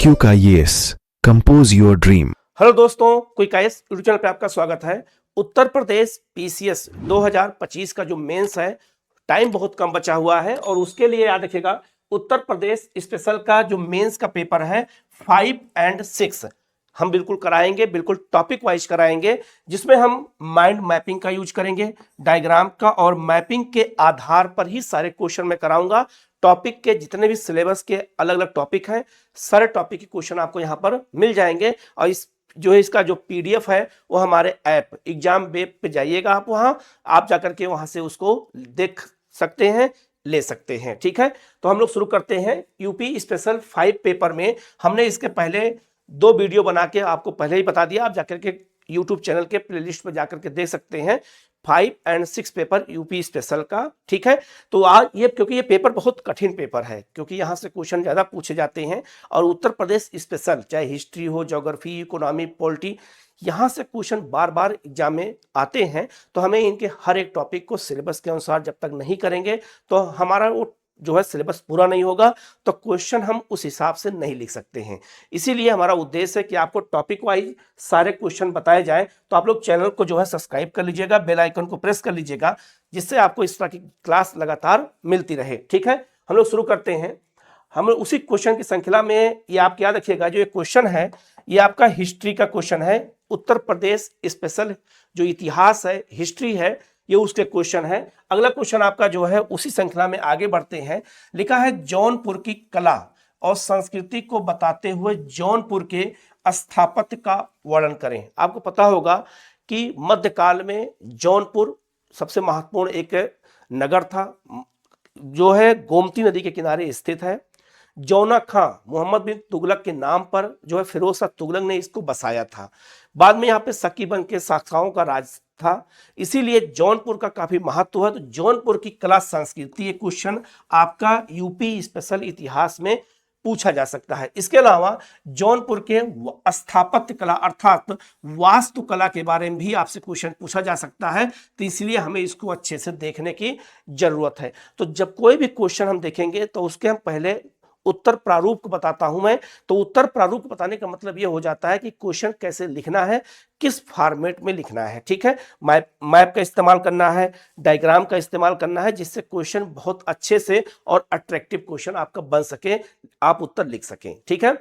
Quick IAS compose your dream. Hello दोस्तों, quick IAS YouTube channel पे आपका स्वागत है। उत्तर प्रदेश पीसीएस 2025 का जो मेंस है, टाइम बहुत कम बचा हुआ है और उसके लिए याद रखिएगा उत्तर प्रदेश स्पेशल का जो मेंस का पेपर है 5 और 6 हम बिल्कुल कराएंगे, बिल्कुल टॉपिक वाइज कराएंगे, जिसमें हम माइंड मैपिंग का यूज करेंगे, डायग्राम का, और मैपिंग के आधार पर ही सारे क्वेश्चन मैं कराऊंगा। टॉपिक के जितने भी सिलेबस के अलग अलग टॉपिक हैं, सारे टॉपिक के क्वेश्चन आपको यहाँ पर मिल जाएंगे। और इस जो है इसका जो पीडीएफ है वो हमारे ऐप एग्जाम वेब पे जाइएगा, आप वहाँ आप जाकर के वहाँ से उसको देख सकते हैं, ले सकते हैं। ठीक है, तो हम लोग शुरू करते हैं। यूपी स्पेशल 5 पेपर में हमने इसके पहले 2 वीडियो बना के आपको पहले ही बता दिया, आप जाकर के यूट्यूब चैनल के प्लेलिस्ट पर जाकर के देख सकते हैं 5 और 6 पेपर यूपी स्पेशल का। ठीक है, तो आज ये क्योंकि ये पेपर बहुत कठिन पेपर है, क्योंकि यहाँ से क्वेश्चन ज़्यादा पूछे जाते हैं और उत्तर प्रदेश स्पेशल चाहे हिस्ट्री हो, ज्योग्राफी, इकोनॉमी, पॉलिटी, यहाँ से क्वेश्चन बार बार एग्जाम में आते हैं। तो हमें इनके हर एक टॉपिक को सिलेबस के अनुसार जब तक नहीं करेंगे तो हमारा वो जो है सिलेबस पूरा नहीं होगा, तो क्वेश्चन हम उस हिसाब से नहीं लिख सकते हैं। इसीलिए हमारा उद्देश्य है कि आपको टॉपिक वाइज सारे क्वेश्चन बताए जाएं। तो आप लोग चैनल को जो है सब्सक्राइब कर लीजिएगा, बेल आइकन को प्रेस कर लीजिएगा, जिससे आपको इस तरह की क्लास लगातार मिलती रहे। ठीक है, हम लोग शुरू करते हैं। हम उसी क्वेश्चन की श्रृंखला में, ये आप याद रखिएगा, जो ये क्वेश्चन है ये आपका हिस्ट्री का क्वेश्चन है। उत्तर प्रदेश स्पेशल जो इतिहास है, हिस्ट्री है, ये उसके क्वेश्चन है। अगला क्वेश्चन आपका जो है उसी श्रृंखला में आगे बढ़ते हैं। लिखा है जौनपुर की कला और संस्कृति को बताते हुए जौनपुर के स्थापत्य का वर्णन करें। आपको पता होगा कि मध्यकाल में जौनपुर सबसे महत्वपूर्ण एक नगर था, जो है गोमती नदी के किनारे स्थित है। जौना खां मोहम्मद बिन तुगलक के नाम पर जो है फिरोज शाह तुगलक ने इसको बसाया था। बाद में यहाँ पे सकीबन के शाखाओं का राज था, इसीलिए जौनपुर का काफी महत्व है। तो जौनपुर की कला संस्कृति ये क्वेश्चन आपका यूपी स्पेशल इतिहास में पूछा जा सकता है। इसके अलावा जौनपुर के स्थापत्य कला अर्थात वास्तुकला के बारे में भी आपसे क्वेश्चन पूछा जा सकता है, तो इसलिए हमें इसको अच्छे से देखने की जरूरत है। तो जब कोई भी क्वेश्चन हम देखेंगे तो उसके हम पहले उत्तर प्रारूप को बताता हूं मैं। तो उत्तर प्रारूप को बताने का मतलब यह हो जाता है कि क्वेश्चन कैसे लिखना है, किस फॉर्मेट में लिखना है। ठीक है, मैप का इस्तेमाल करना है, डायग्राम का इस्तेमाल करना है, जिससे क्वेश्चन बहुत अच्छे से और अट्रैक्टिव क्वेश्चन आपका बन सके, आप उत्तर लिख सकें। ठीक है,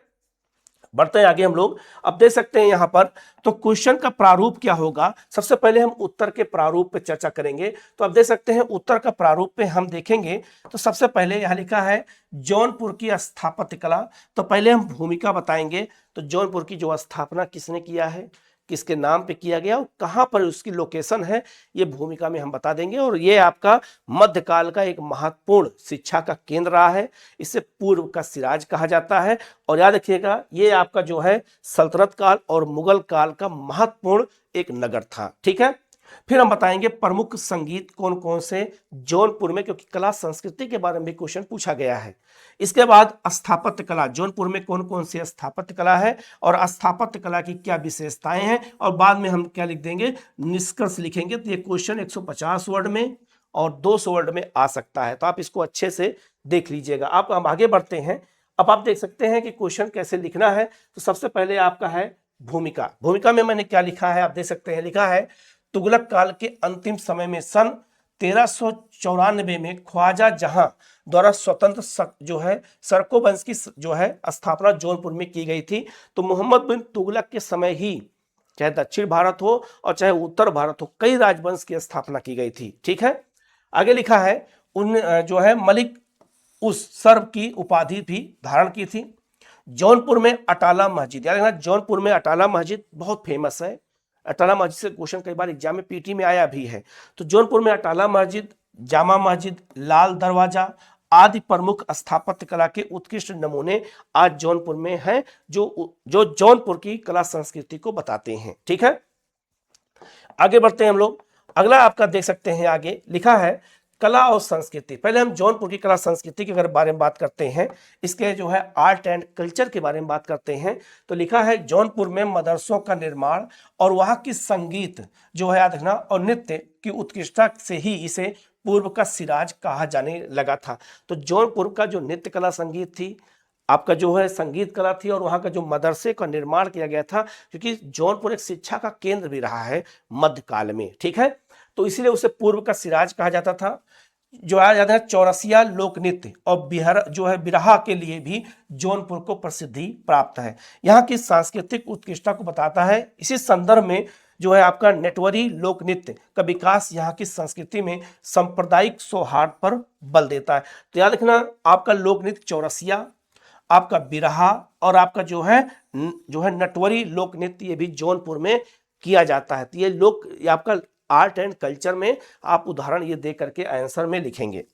बढ़ते हैं आगे हम लोग। अब देख सकते हैं यहाँ पर, तो क्वेश्चन का प्रारूप क्या होगा। सबसे पहले हम उत्तर के प्रारूप पे चर्चा करेंगे। तो अब देख सकते हैं उत्तर का प्रारूप पे हम देखेंगे तो सबसे पहले यहाँ लिखा है जौनपुर की स्थापत्य कला। तो पहले हम भूमिका बताएंगे। तो जौनपुर की जो स्थापना किसने किया है, किसके नाम पे किया गया और कहाँ पर उसकी लोकेशन है, ये भूमिका में हम बता देंगे। और ये आपका मध्यकाल का एक महत्वपूर्ण शिक्षा का केंद्र रहा है, इसे पूर्व का सिराज कहा जाता है। और याद रखिएगा ये आपका जो है सल्तनत काल और मुगल काल का महत्वपूर्ण एक नगर था। ठीक है, फिर हम बताएंगे प्रमुख संगीत कौन कौन से जौनपुर में, क्योंकि कला संस्कृति के बारे में भी क्वेश्चन पूछा गया है। इसके बाद स्थापत्य कला, जौनपुर में कौन कौन सी स्थापत्य कला है और स्थापत्य कला की क्या विशेषताएं हैं, और बाद में हम क्या लिख देंगे, निष्कर्ष लिखेंगे। तो ये क्वेश्चन 150 वर्ड में और 200 वर्ड में आ सकता है, तो आप इसको अच्छे से देख लीजिएगा। आप हम आगे बढ़ते हैं। अब आप देख सकते हैं कि क्वेश्चन कैसे लिखना है। तो सबसे पहले आपका है भूमिका। भूमिका में मैंने क्या लिखा है, आप देख सकते हैं, लिखा है तुगलक काल के अंतिम समय में सन 1394 में ख्वाजा जहां द्वारा स्वतंत्र जो है सरको वंश की जो है स्थापना जौनपुर में की गई थी। तो मोहम्मद बिन तुगलक के समय ही चाहे दक्षिण भारत हो और चाहे उत्तर भारत हो, कई राजवंश की स्थापना की गई थी। ठीक है, आगे लिखा है उन जो है मलिक उस सर्व की उपाधि भी धारण की थी। जौनपुर में अटाला मस्जिद, याद रखना जौनपुर में अटाला मस्जिद बहुत फेमस है। अटाला मस्जिद से क्वेश्चन कई बार एग्जाम में पीटी में आया भी है। तो जौनपुर में अटाला मस्जिद, जामा मस्जिद, लाल दरवाजा आदि प्रमुख स्थापत्य कला के उत्कृष्ट नमूने आज जौनपुर में हैं, जो जौनपुर की कला संस्कृति को बताते हैं। ठीक है, आगे बढ़ते हैं हम लोग। अगला आपका देख सकते हैं, आगे लिखा है कला और संस्कृति। पहले हम जौनपुर की कला संस्कृति के अगर बारे में बात करते हैं, इसके जो है आर्ट एंड कल्चर के बारे में बात करते हैं। तो लिखा है जौनपुर में मदरसों का निर्माण और वहाँ की संगीत जो है याद रखना और नृत्य की उत्कृष्टता से ही इसे पूर्व का सिराज कहा जाने लगा था। तो जौनपुर का जो नृत्य कला संगीत थी, आपका जो है संगीत कला थी, और वहाँ का जो मदरसे का निर्माण किया गया था, क्योंकि जौनपुर एक शिक्षा का केंद्र भी रहा है मध्यकाल में, ठीक है। तो इसीलिए उसे पूर्व का सिराज कहा जाता था। जो आ जाता है चौरसिया लोक नृत्य और बिहार जो है बिरहा के लिए भी जौनपुर को प्रसिद्धि प्राप्त है। यहाँ की सांस्कृतिक उत्कृष्टता को बताता है। इसी संदर्भ में जो है आपका नेटवरी लोक नृत्य का विकास यहाँ की संस्कृति में सांप्रदायिक सौहार्द पर बल देता है। तो याद रखना, आपका लोक नृत्य चौरसिया, आपका बिरहा और आपका जो है नटवरी लोक नृत्य, ये भी जौनपुर में किया जाता है। तो ये आपका आर्ट एंड कल्चर में आप उदाहरण ये दे करके आंसर में लिखेंगे।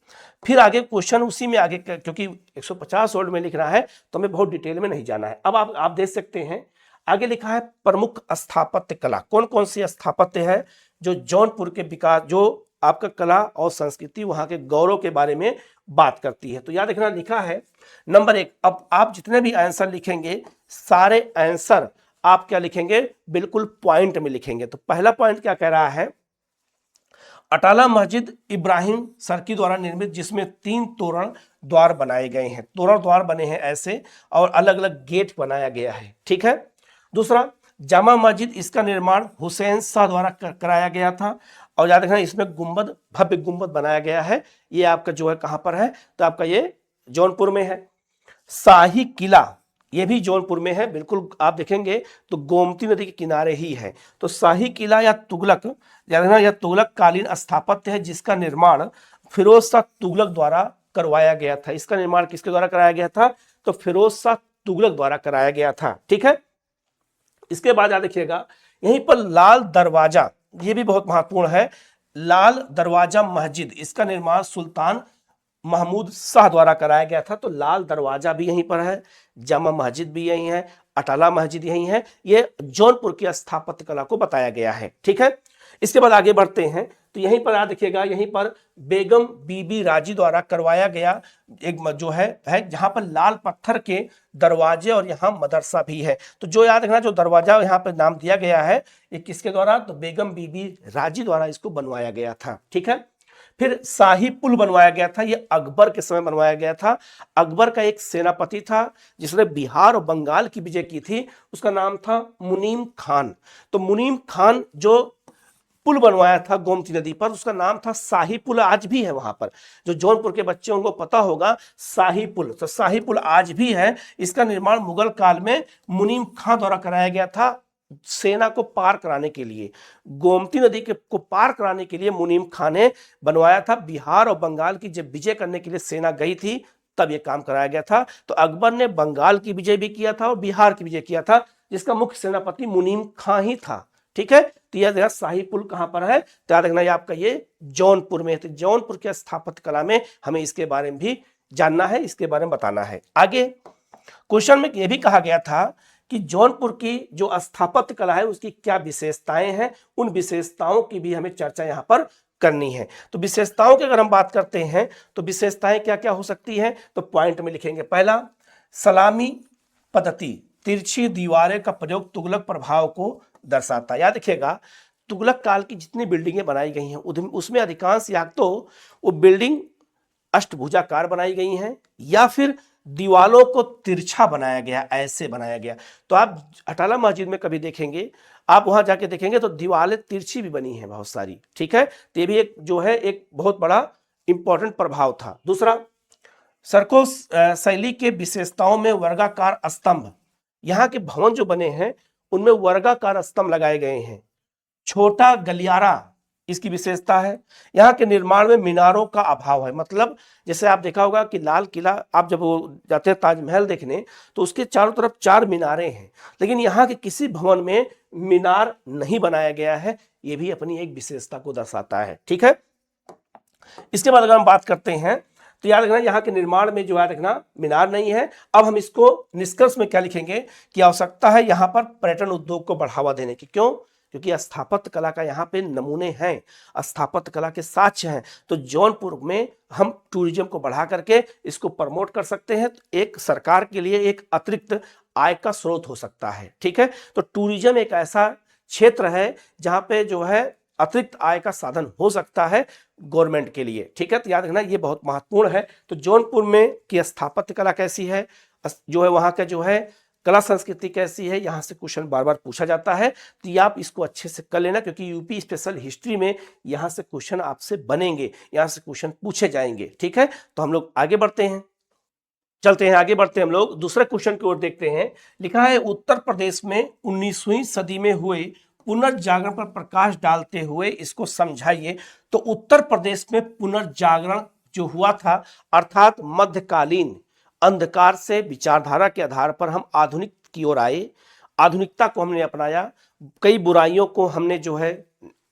फिर आगे क्वेश्चन उसी में आगे, क्योंकि 150 वर्ड में लिख रहा है तो हमें बहुत डिटेल में नहीं जाना है। अब आप देख सकते हैं आगे लिखा है प्रमुख स्थापत्य कला। कौन कौन सी स्थापत्य है जो जौनपुर के विकास, जो आपका कला और संस्कृति, वहां के गौरव के बारे में बात करती है। तो याद रखना, लिखा है नंबर 1। अब आप जितने भी आंसर लिखेंगे सारे आंसर आप क्या लिखेंगे, बिल्कुल पॉइंट में लिखेंगे। तो पहला पॉइंट क्या कह रहा है, अटाला मस्जिद इब्राहिम सर्की द्वारा निर्मित, जिसमें 3 तोरण द्वार बनाए गए हैं। तोरण द्वार बने हैं ऐसे, और अलग अलग गेट बनाया गया है, ठीक है। दूसरा, जामा मस्जिद, इसका निर्माण हुसैन शाह द्वारा कराया गया था, और याद रखना इसमें गुंबद, भव्य गुंबद बनाया गया है। ये आपका जो है कहां पर है, तो आपका ये जौनपुर में है। शाही किला, ये भी जौनपुर में है, बिल्कुल आप देखेंगे तो गोमती नदी के किनारे ही है। तो शाही किला या तुगलक, याद रखना यह तुगलक कालीन स्थापत्य है, जिसका निर्माण फिरोज शाह तुगलक द्वारा करवाया गया था। इसका निर्माण किसके द्वारा कराया गया था, तो फिरोज शाह तुगलक द्वारा कराया गया था, ठीक है। इसके बाद याद रखिएगा, यहीं पर लाल दरवाजा, ये भी बहुत महत्वपूर्ण है। लाल दरवाजा मस्जिद, इसका निर्माण सुल्तान महमूद शाह द्वारा कराया गया था। तो लाल दरवाजा भी यहीं पर है, जामा मस्जिद भी यहीं है, अटाला मस्जिद यहीं है। ये जौनपुर की स्थापत्य कला को बताया गया है, ठीक है। इसके बाद आगे बढ़ते हैं, तो यहीं पर याद रखिएगा, यहीं पर बेगम बीबी राजी द्वारा करवाया गया एक जो है जहां पर लाल पत्थर के दरवाजे और यहाँ मदरसा भी है। तो जो याद रखना, जो दरवाजा यहाँ पर नाम दिया गया है, ये किसके द्वारा, तो बेगम बीबी राजी द्वारा इसको बनवाया गया था, ठीक है। फिर शाही पुल बनवाया गया था, यह अकबर के समय बनवाया गया था। अकबर का एक सेनापति था जिसने बिहार और बंगाल की विजय की थी, उसका नाम था मुनीम खान। तो मुनीम खान जो पुल बनवाया था गोमती नदी पर, उसका नाम था शाही पुल। आज भी है वहां पर, जो जौनपुर के बच्चे उनको पता होगा शाही पुल। तो शाही पुल आज भी है। इसका निर्माण मुगल काल में मुनीम खान द्वारा कराया गया था, सेना को पार कराने के लिए, गोमती नदी को पार कराने के लिए मुनीम खान ने बनवाया था। बिहार और बंगाल की जब विजय करने के लिए सेना गई थी, तब यह काम कराया गया था। तो अकबर ने बंगाल की विजय भी किया था और बिहार की विजय किया था, जिसका मुख्य सेनापति मुनीम खान ही था, ठीक है। तो यह शाही पुल कहां पर है, तो याद रखना ये आपका ये जौनपुर में है। तो जौनपुर के स्थापत्य कला में हमें इसके बारे में भी जानना है, इसके बारे में बताना है। आगे क्वेश्चन में यह भी कहा गया था कि जौनपुर की जो स्थापत्य कला है उसकी क्या विशेषताएं हैं, उन विशेषताओं की भी हमें चर्चा यहां पर करनी है। तो विशेषताओं की अगर हम बात करते हैं तो विशेषताएं क्या क्या हो सकती हैं, तो पॉइंट में लिखेंगे। पहला, सलामी पद्धति, तिरछी दीवारें का प्रयोग तुगलक प्रभाव को दर्शाता है। याद रखिएगा, तुगलक काल की जितनी बिल्डिंगें बनाई गई हैं उसमें अधिकांश या तो वो बिल्डिंग अष्टभुजाकार बनाई गई हैं, या फिर दीवालों को तिरछा बनाया गया, ऐसे बनाया गया। तो आप अटाला मस्जिद में कभी देखेंगे, आप वहां जाके देखेंगे तो दीवारें तिरछी भी बनी हैं बहुत सारी, ठीक है। तो ये भी एक जो है एक बहुत बड़ा इंपॉर्टेंट प्रभाव था। दूसरा, सर्को शैली के विशेषताओं में वर्गाकार स्तंभ, यहाँ के भवन जो बने हैं उनमें वर्गाकार स्तंभ लगाए गए हैं। छोटा गलियारा इसकी विशेषता है। यहाँ के निर्माण में मीनारों का अभाव है। मतलब जैसे आप देखा होगा कि लाल किला, आप जब वो जाते हैं ताजमहल देखने तो उसके चारों तरफ 4 मीनारें हैं, लेकिन यहाँ के किसी भवन में मीनार नहीं बनाया गया है। ये भी अपनी एक विशेषता को दर्शाता है, ठीक है। इसके बाद अगर हम बात करते हैं तो याद रखना यहाँ के निर्माण में जो याद रखना मीनार नहीं है। अब हम इसको निष्कर्ष में क्या लिखेंगे कि आवश्यकता है यहाँ पर पर्यटन उद्योग को बढ़ावा देने की। क्यों? क्योंकि स्थापत्य कला का यहाँ पे नमूने हैं, स्थापत्य कला के साक्ष्य हैं। तो जौनपुर में हम टूरिज्म को बढ़ा करके इसको प्रमोट कर सकते हैं। तो एक सरकार के लिए एक अतिरिक्त आय का स्रोत हो सकता है, ठीक है। तो टूरिज्म एक ऐसा क्षेत्र है जहाँ पे जो है अतिरिक्त आय का साधन हो सकता है गवर्नमेंट के लिए, ठीक है। तो याद रखना ये बहुत महत्वपूर्ण है। तो जौनपुर में की स्थापत्य कला कैसी है, जो है वहाँ का जो है कला संस्कृति कैसी है, यहाँ से क्वेश्चन बार बार पूछा जाता है। तो ये आप इसको अच्छे से कर लेना, क्योंकि यूपी स्पेशल हिस्ट्री में यहाँ से क्वेश्चन आपसे बनेंगे, यहाँ से क्वेश्चन पूछे जाएंगे। ठीक है, तो हम लोग आगे बढ़ते हैं, चलते हैं आगे बढ़ते हैं, हम लोग दूसरे क्वेश्चन की ओर देखते हैं। लिखा है उत्तर प्रदेश में 19वीं सदी में हुए पुनर्जागरण पर प्रकाश डालते हुए इसको समझाइए। तो उत्तर प्रदेश में पुनर्जागरण जो हुआ था, अर्थात मध्यकालीन अंधकार से विचारधारा के आधार पर हम आधुनिक की ओर आए, आधुनिकता को हमने अपनाया, कई बुराइयों को हमने जो है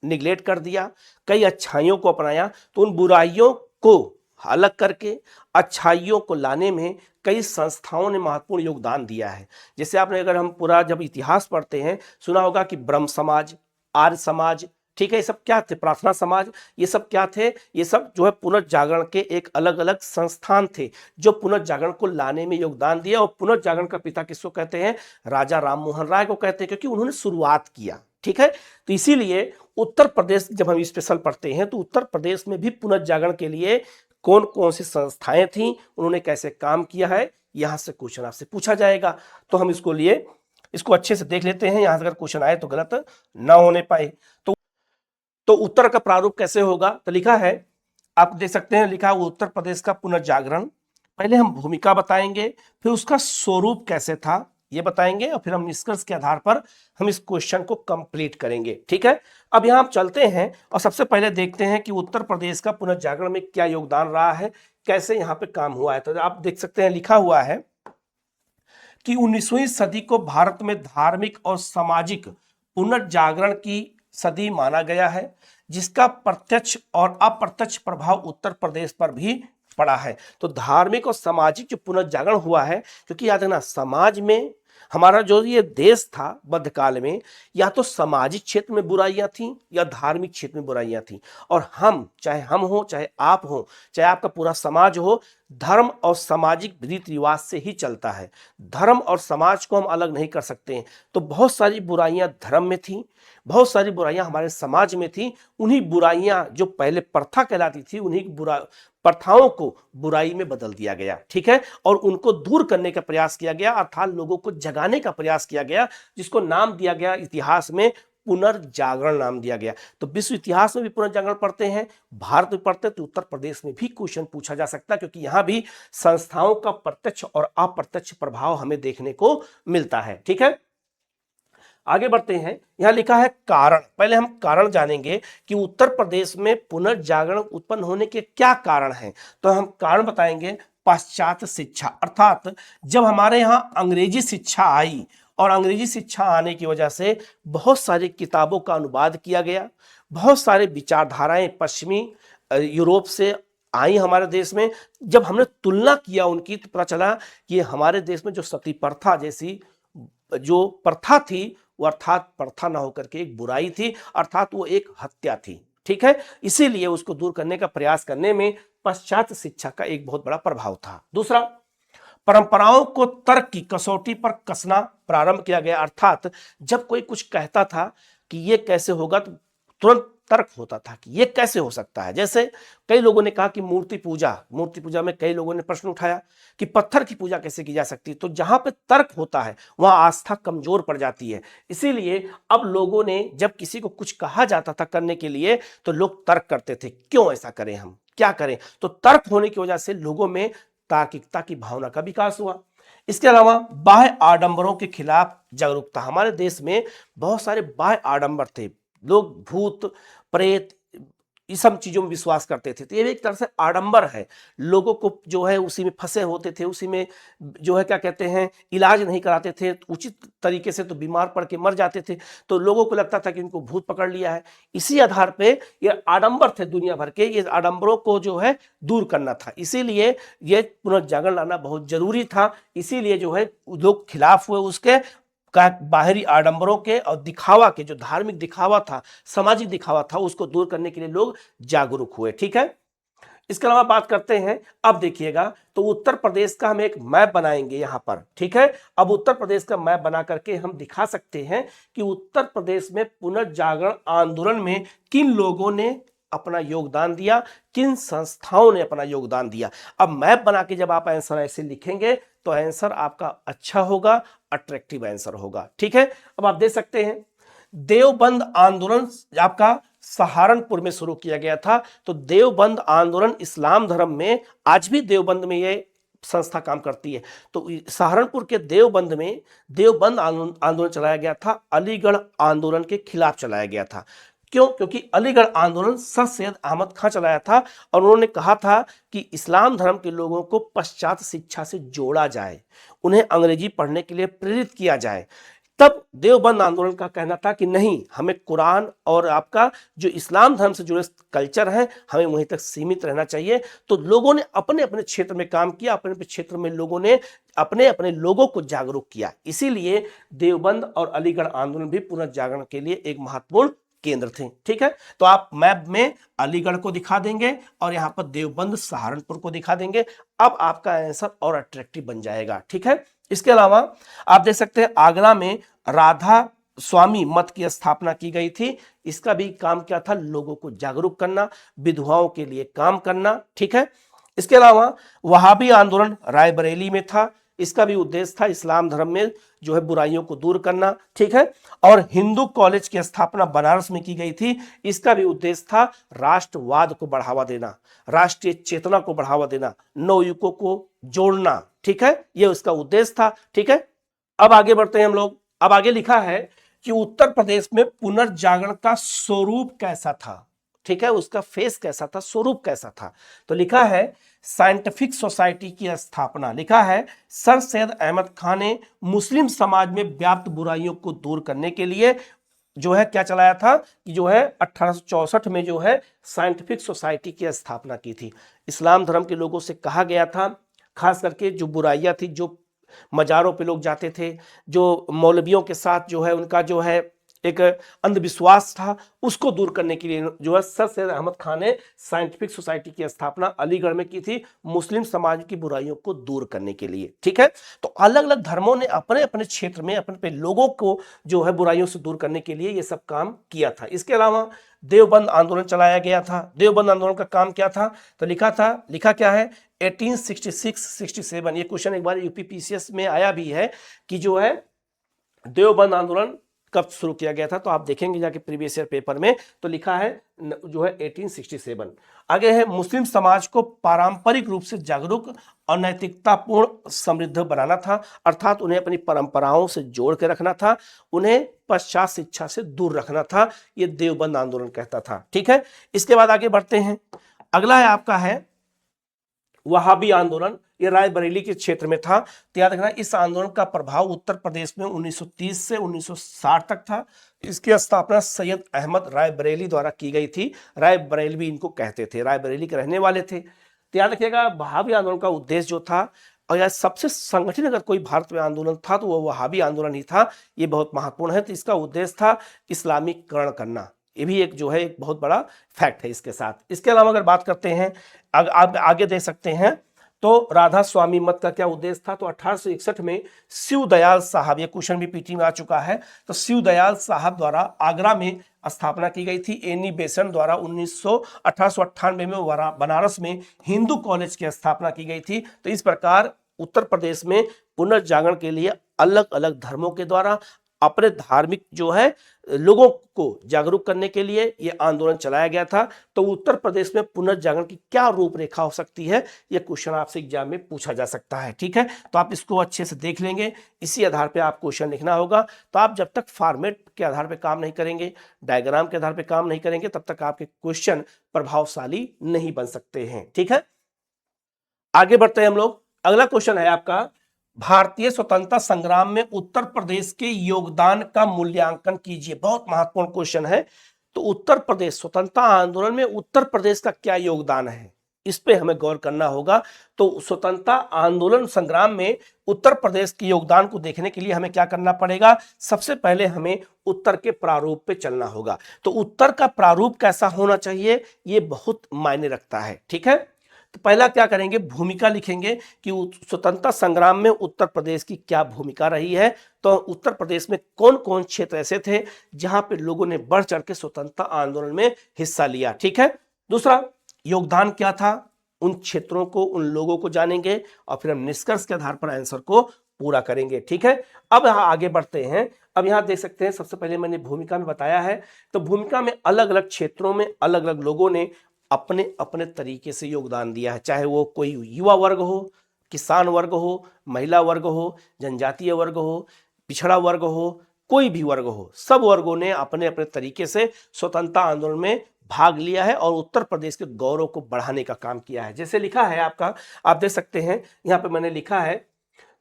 निगलेक्ट कर दिया, कई अच्छाइयों को अपनाया। तो उन बुराइयों को अलग करके अच्छाइयों को लाने में कई संस्थाओं ने महत्वपूर्ण योगदान दिया है। जैसे आपने, अगर हम पूरा जब इतिहास पढ़ते हैं, सुना होगा कि ब्रह्म समाज, आर्य समाज, ठीक है, ये सब क्या थे, प्रार्थना समाज, ये सब क्या थे, ये सब जो है पुनर्जागरण के एक अलग अलग संस्थान थे जो पुनर्जागरण को लाने में योगदान दिया। और पुनर्जागरण का पिता किसको कहते हैं, राजा राम मोहन राय को कहते हैं, क्योंकि उन्होंने शुरुआत किया। ठीक है, तो इसीलिए उत्तर प्रदेश जब हम स्पेशल पढ़ते हैं तो उत्तर प्रदेश में भी पुनर्जागरण के लिए कौन कौन सी संस्थाएं थीं, उन्होंने कैसे काम किया है, यहां से क्वेश्चन आपसे पूछा जाएगा। तो हम इसको अच्छे से देख लेते हैं, यहां से अगर क्वेश्चन आए तो गलत ना होने पाए। तो उत्तर का प्रारूप कैसे होगा, तो लिखा है, आप देख सकते हैं, लिखा है उत्तर प्रदेश का पुनर्जागरण। पहले हम भूमिका बताएंगे, फिर उसका स्वरूप कैसे था ये बताएंगे, और फिर हम निष्कर्ष के आधार पर हम इस क्वेश्चन को कंप्लीट करेंगे। ठीक है, अब यहां हम चलते हैं और सबसे पहले देखते हैं कि उत्तर प्रदेश का पुनर्जागरण में क्या योगदान रहा है, कैसे यहाँ पे काम हुआ है। तो आप देख सकते हैं, लिखा हुआ है कि 19वीं सदी को भारत में धार्मिक और सामाजिक पुनर्जागरण की सदी माना गया है, जिसका प्रत्यक्ष और अप्रत्यक्ष प्रभाव उत्तर प्रदेश पर भी पड़ा है। तो धार्मिक और सामाजिक जो पुनर्जागरण हुआ है, क्योंकि याद है ना, समाज में हमारा जो ये देश था मध्यकाल में, या तो सामाजिक क्षेत्र में बुराइयां थीं या धार्मिक क्षेत्र में बुराइयां थीं। और हम, चाहे हम हो, चाहे आप हो, चाहे आपका पूरा समाज हो, धर्म और सामाजिक रीति रिवाज से ही चलता है। धर्म और समाज को हम अलग नहीं कर सकते हैं। तो बहुत सारी बुराइयां धर्म में थी, बहुत सारी बुराइयां हमारे समाज में थी। उन्हीं बुराइयां जो पहले प्रथा कहलाती थी, उन्हीं प्रथाओं को बुराई में बदल दिया गया। ठीक है, और उनको दूर करने का प्रयास किया गया, अर्थात लोगों को जगाने का प्रयास किया गया, जिसको नाम दिया गया इतिहास में पुनर्जागरण नाम दिया गया। तो विश्व इतिहास में भी पुनर्जागरण पढ़ते हैं, भारत में पढ़ते हैं, तो उत्तर प्रदेश में भी क्वेश्चन पूछा जा सकता है, क्योंकि यहां भी संस्थाओं का प्रत्यक्ष और अप्रत्यक्ष प्रभाव हमें देखने को मिलता है। ठीक है, आगे बढ़ते हैं, यहां लिखा है कारण। पहले हम कारण जानेंगे कि उत्तर प्रदेश में पुनर्जागरण उत्पन्न होने के क्या कारण हैं। तो हम कारण बताएंगे, पाश्चात्य शिक्षा, अर्थात जब हमारे यहाँ अंग्रेजी शिक्षा आई, और अंग्रेजी शिक्षा आने की वजह से बहुत सारी किताबों का अनुवाद किया गया, बहुत सारे विचारधाराएं पश्चिमी यूरोप से आई हमारे देश में। जब हमने तुलना किया उनकी, तो पता चला कि हमारे देश में जो सती प्रथा जैसी जो प्रथा थी, वो अर्थात प्रथा ना होकर के एक बुराई थी, अर्थात वो एक हत्या थी। ठीक है, इसीलिए उसको दूर करने का प्रयास करने में पाश्चात्य शिक्षा का एक बहुत बड़ा प्रभाव था। दूसरा, परंपराओं को तर्क की कसौटी पर कसना प्रारंभ किया गया, अर्थात जब कोई कुछ कहता था कि ये कैसे होगा, तो तुरंत तर्क होता था कि ये कैसे हो सकता है। जैसे कई लोगों ने कहा कि मूर्ति पूजा में कई लोगों ने प्रश्न उठाया कि पत्थर की पूजा कैसे की जा सकती है। तो जहां पे तर्क होता है वहां आस्था कमजोर पड़ जाती है। इसीलिए अब लोगों ने, जब किसी को कुछ कहा जाता था करने के लिए, तो लोग तर्क करते थे, क्यों ऐसा करें, हम क्या करें। तो तर्क होने की वजह से लोगों में तार्किकता की भावना का विकास हुआ। इसके अलावा बाह्य आडंबरों के खिलाफ जागरूकता। हमारे देश में बहुत सारे बाह्य आडंबर थे, लोग भूत प्रेत इस सब चीजों में विश्वास करते थे। तो ये भी एक तरह से आडंबर है, लोगों को जो है उसी में फंसे होते थे, उसी में जो है क्या कहते हैं, इलाज नहीं कराते थे उचित तरीके से, तो बीमार पड़ के मर जाते थे। तो लोगों को लगता था कि उनको भूत पकड़ लिया है। इसी आधार पे ये आडंबर थे दुनिया भर के, ये आडंबरों को जो है दूर करना था। इसीलिए ये पुनर्जागरण लाना बहुत जरूरी था। इसीलिए जो है लोग खिलाफ हुए उसके, का बाहरी आडंबरों के और दिखावा के, जो धार्मिक दिखावा था, सामाजिक दिखावा था, उसको दूर करने के लिए लोग जागरूक हुए। ठीक है, इसके अलावा बात करते हैं, अब देखिएगा, तो उत्तर प्रदेश का हम एक मैप बनाएंगे यहां पर। ठीक है, अब उत्तर प्रदेश का मैप बना करके हम दिखा सकते हैं कि उत्तर प्रदेश में पुनर्जागरण आंदोलन में किन लोगों ने अपना योगदान दिया, किन संस्थाओं ने अपना योगदान दिया। अब मैप बना के जब आप आंसर ऐसे लिखेंगे तो आंसर आपका अच्छा होगा, अट्रैक्टिव आंसर होगा। ठीक है, अब आप देख सकते हैं देवबंद आंदोलन आपका सहारनपुर में शुरू किया गया था। तो देवबंद आंदोलन इस्लाम धर्म में, आज भी देवबंद में ये संस्था काम करती है। तो सहारनपुर के देवबंद में देवबंद आंदोलन चलाया गया था, अलीगढ़ आंदोलन के खिलाफ चलाया गया था। क्यों? क्योंकि अलीगढ़ आंदोलन सर सैयद अहमद खां चलाया था और उन्होंने कहा था कि इस्लाम धर्म के लोगों को पाश्चात्य शिक्षा से जोड़ा जाए, उन्हें अंग्रेजी पढ़ने के लिए प्रेरित किया जाए। तब देवबंद आंदोलन का कहना था कि नहीं, हमें कुरान और आपका जो इस्लाम धर्म से जुड़े कल्चर है हमें वहीं तक सीमित रहना चाहिए। तो लोगों ने अपने अपने क्षेत्र में काम किया, अपने अपने क्षेत्र में लोगों ने अपने अपने लोगों को जागरूक किया। इसीलिए देवबंद और अलीगढ़ आंदोलन भी पुनर्जागरण के लिए एक महत्वपूर्ण केंद्र थे। ठीक है, तो आप मैप में अलीगढ़ को दिखा देंगे और यहां पर देवबंद सहारनपुर को दिखा देंगे। अब आपका आंसर और अट्रैक्टिव बन जाएगा। ठीक है, इसके अलावा आप देख सकते हैं आगरा में राधा स्वामी मत की स्थापना की गई थी। इसका भी काम क्या था? लोगों को जागरूक करना, विधवाओं के लिए काम करना। ठीक है, इसके अलावा वहाबी आंदोलन रायबरेली में था। इसका भी उद्देश्य था इस्लाम धर्म में जो है बुराइयों को दूर करना। ठीक है, और हिंदू कॉलेज की स्थापना बनारस में की गई थी। इसका भी उद्देश्य था राष्ट्रवाद को बढ़ावा देना, राष्ट्रीय चेतना को बढ़ावा देना, नवयुवकों को जोड़ना। ठीक है, यह उसका उद्देश्य था। ठीक है, अब आगे बढ़ते हैं हम लोग। अब आगे लिखा है कि उत्तर प्रदेश में पुनर्जागरण का स्वरूप कैसा था। ठीक है, उसका फेस कैसा था, स्वरूप कैसा था। तो लिखा है साइंटिफिक सोसाइटी की स्थापना। लिखा है सर सैयद अहमद खान ने मुस्लिम समाज में व्याप्त बुराइयों को दूर करने के लिए जो है क्या चलाया था कि जो है 1864 में जो है साइंटिफिक सोसाइटी की स्थापना की थी। इस्लाम धर्म के लोगों से कहा गया था, खास करके जो बुराइयां थी, जो मजारों पे लोग जाते थे, जो मौलवियों के साथ जो है उनका जो है एक अंधविश्वास था, उसको दूर करने के लिए जो है सर सैयद अहमद खान ने साइंटिफिक सोसाइटी की स्थापना अलीगढ़ में की थी, मुस्लिम समाज की बुराइयों को दूर करने के लिए। ठीक है, तो अलग अलग धर्मों ने अपने अपने क्षेत्र में अपने अपने लोगों को जो है बुराइयों से दूर करने के लिए ये सब काम किया था। इसके अलावा देवबंद आंदोलन चलाया गया था। देवबंद आंदोलन का काम क्या था? तो लिखा क्या है 1866-67। ये क्वेश्चन एक बार यूपीपीसीएस में आया भी है कि जो है देवबंद आंदोलन कब शुरू किया गया था। तो आप देखेंगे जाके प्रीवियस ईयर पेपर में, तो लिखा है जो है 1867। आगे है मुस्लिम समाज को पारंपरिक रूप से जागरूक और नैतिकतापूर्ण समृद्ध बनाना था, अर्थात उन्हें अपनी परंपराओं से जोड़ के रखना था, उन्हें पश्चात शिक्षा से दूर रखना था। ये देवबंद आंदोलन कहता था। ठीक है, इसके बाद आगे बढ़ते हैं। अगला है आपका है वहाबी आंदोलन। ये रायबरेली के क्षेत्र में था। तो याद रखना इस आंदोलन का प्रभाव उत्तर प्रदेश में 1930 से 1960 तक था। इसकी स्थापना सैयद अहमद रायबरेली द्वारा की गई थी। रायबरेली इनको कहते थे, रायबरेली के रहने वाले थे। तो याद रखिएगा वहाबी आंदोलन का उद्देश्य जो था, और यार सबसे संगठित अगर कोई भारत में आंदोलन था तो वह वहाबी आंदोलन ही था। ये बहुत महत्वपूर्ण है। तो इसका उद्देश्य था इस्लामीकरण करना। ये भी एक जो है एक बहुत बड़ा फैक्ट है इसके साथ। इसके अलावा अगर बात करते हैं आगे देख सकते हैं, तो राधा स्वामी मत का क्या उद्देश्य था? तो 1861 में शिवदयाल साहब, ये क्वेश्चन भी पीटी में आ चुका है, तो शिवदयाल साहब द्वारा आगरा में स्थापना की गई थी। एनी बेसेंट द्वारा 1898 में बनारस में हिंदू कॉलेज की स्थापना की गई थी। तो इस प्रकार उत्तर प्रदेश में पुनर्जागरण के लिए अलग अलग धर्मों के द्वारा अपने धार्मिक जो है लोगों को जागरूक करने के लिए ये आंदोलन चलाया गया था। तो उत्तर प्रदेश में पुनर्जागरण की क्या रूपरेखा हो सकती है, ये क्वेश्चन आपसे एग्जाम में पूछा जा सकता है। ठीक है, तो आप इसको अच्छे से देख लेंगे, इसी आधार पे आप क्वेश्चन लिखना होगा। तो आप जब तक फॉर्मेट के आधार पे काम नहीं करेंगे, डायग्राम के आधार पे काम नहीं करेंगे, तब तक आपके क्वेश्चन प्रभावशाली नहीं बन सकते हैं। ठीक है, आगे बढ़ते हैं हम लोग। अगला क्वेश्चन है आपका भारतीय स्वतंत्रता संग्राम में उत्तर प्रदेश के योगदान का मूल्यांकन कीजिए। बहुत महत्वपूर्ण क्वेश्चन है। तो उत्तर प्रदेश स्वतंत्रता आंदोलन में उत्तर प्रदेश का क्या योगदान है, इस पे हमें गौर करना होगा। तो स्वतंत्रता आंदोलन संग्राम में उत्तर प्रदेश के योगदान को देखने के लिए हमें क्या करना पड़ेगा? सबसे पहले हमें उत्तर के प्रारूप पे चलना होगा। तो उत्तर का प्रारूप कैसा होना चाहिए, ये बहुत मायने रखता है। ठीक है, तो पहला क्या करेंगे, भूमिका लिखेंगे कि स्वतंत्रता संग्राम में उत्तर प्रदेश की क्या भूमिका रही है। तो उत्तर प्रदेश में कौन कौन क्षेत्र ऐसे थे जहां पे लोगों ने बढ़ चढ़ के स्वतंत्रता आंदोलन में हिस्सा लिया। ठीक है, दूसरा योगदान क्या था, उन क्षेत्रों को, उन लोगों को जानेंगे और फिर हम निष्कर्ष के आधार पर आंसर को पूरा करेंगे। ठीक है, अब यहाँ आगे बढ़ते हैं। अब यहाँ देख सकते हैं, सबसे पहले मैंने भूमिका में बताया है, तो भूमिका में अलग अलग क्षेत्रों में अलग अलग लोगों ने अपने अपने तरीके से योगदान दिया है, चाहे वो कोई युवा वर्ग हो, किसान वर्ग हो, महिला वर्ग हो, जनजातीय वर्ग हो, पिछड़ा वर्ग हो, कोई भी वर्ग हो, सब वर्गों ने अपने अपने तरीके से स्वतंत्रता आंदोलन में भाग लिया है और उत्तर प्रदेश के गौरव को बढ़ाने का काम किया है। जैसे लिखा है आपका, आप देख सकते हैं यहाँ पे मैंने लिखा है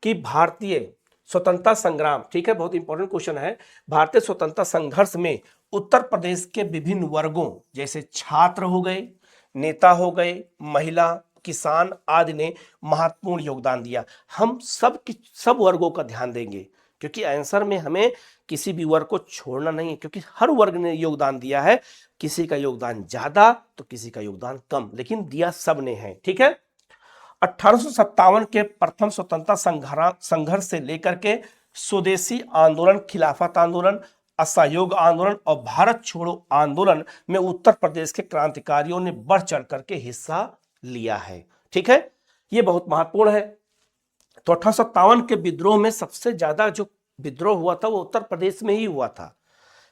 कि भारतीय स्वतंत्रता संग्राम, ठीक है, बहुत इंपॉर्टेंट क्वेश्चन है, भारतीय स्वतंत्रता संघर्ष में उत्तर प्रदेश के विभिन्न वर्गों जैसे छात्र हो गए, नेता हो गए, महिला, किसान आदि ने महत्वपूर्ण योगदान दिया। हम सब वर्गों का ध्यान देंगे क्योंकि आंसर में हमें किसी भी वर्ग को छोड़ना नहीं है, क्योंकि हर वर्ग ने योगदान दिया है, किसी का योगदान ज्यादा तो किसी का योगदान कम, लेकिन दिया सब ने है। ठीक है, 1857 के प्रथम स्वतंत्रता संघर्ष से लेकर के स्वदेशी आंदोलन, खिलाफत आंदोलन, असहयोग आंदोलन और भारत छोड़ो आंदोलन में उत्तर प्रदेश के क्रांतिकारियों ने बढ़ चढ़ करके हिस्सा लिया है। ठीक है, यह बहुत महत्वपूर्ण है। तो 1857 के विद्रोह में सबसे ज्यादा जो विद्रोह हुआ था वो उत्तर प्रदेश में ही हुआ था,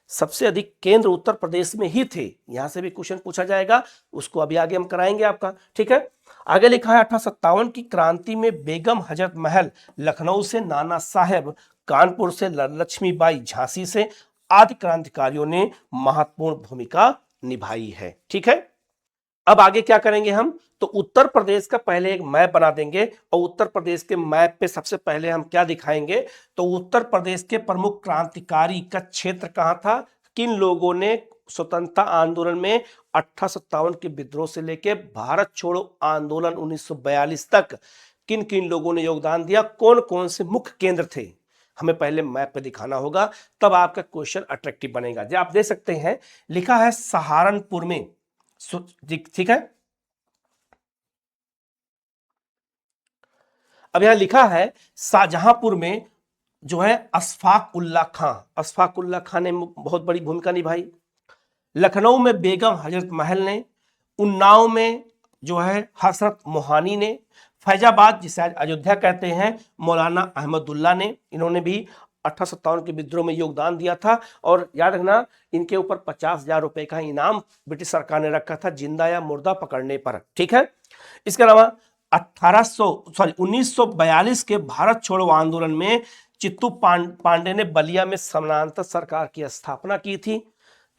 सबसे अधिक केंद्र उत्तर प्रदेश में ही थे। यहां से भी क्वेश्चन पूछा जाएगा, उसको अभी आगे हम कराएंगे आपका। ठीक है, आगे लिखा है 1857 की क्रांति में बेगम हजरत महल, लखनऊ से नाना साहेब, कानपुर से लक्ष्मीबाई झांसी से आदि क्रांतिकारियों ने महत्वपूर्ण भूमिका निभाई है। ठीक है, अब आगे क्या करेंगे हम, तो उत्तर प्रदेश का पहले एक मैप बना देंगे और उत्तर प्रदेश के मैप पे सबसे पहले हम क्या दिखाएंगे, तो उत्तर प्रदेश के प्रमुख क्रांतिकारी का क्षेत्र कहां था, किन लोगों ने स्वतंत्रता आंदोलन में 1857 के विद्रोह से लेकर भारत छोड़ो आंदोलन 1942 तक किन किन लोगों ने योगदान दिया, कौन कौन से मुख्य केंद्र थे, हमें पहले मैप पे दिखाना होगा, तब आपका क्वेश्चन अट्रैक्टिव बनेगा। जो आप देख सकते हैं लिखा है सहारनपुर में, ठीक है, अब यहां लिखा है शाहजहांपुर में जो है अशफाक उल्ला खां ने बहुत बड़ी भूमिका निभाई, लखनऊ में बेगम हजरत महल ने, उन्नाव में जो है हजरत मोहानी ने, फैजाबाद जिसे आज अयोध्या कहते हैं मौलाना अहमदुल्ला ने, इन्होंने भी 1857 के विद्रोह में योगदान दिया था। और याद रखना इनके ऊपर 50,000 रुपए का इनाम ब्रिटिश सरकार ने रखा था जिंदा या मुर्दा पकड़ने पर। ठीक है, इसके अलावा 1942 के भारत छोड़ो आंदोलन में चित्तू पांडे ने बलिया में समानांतर सरकार की स्थापना की थी।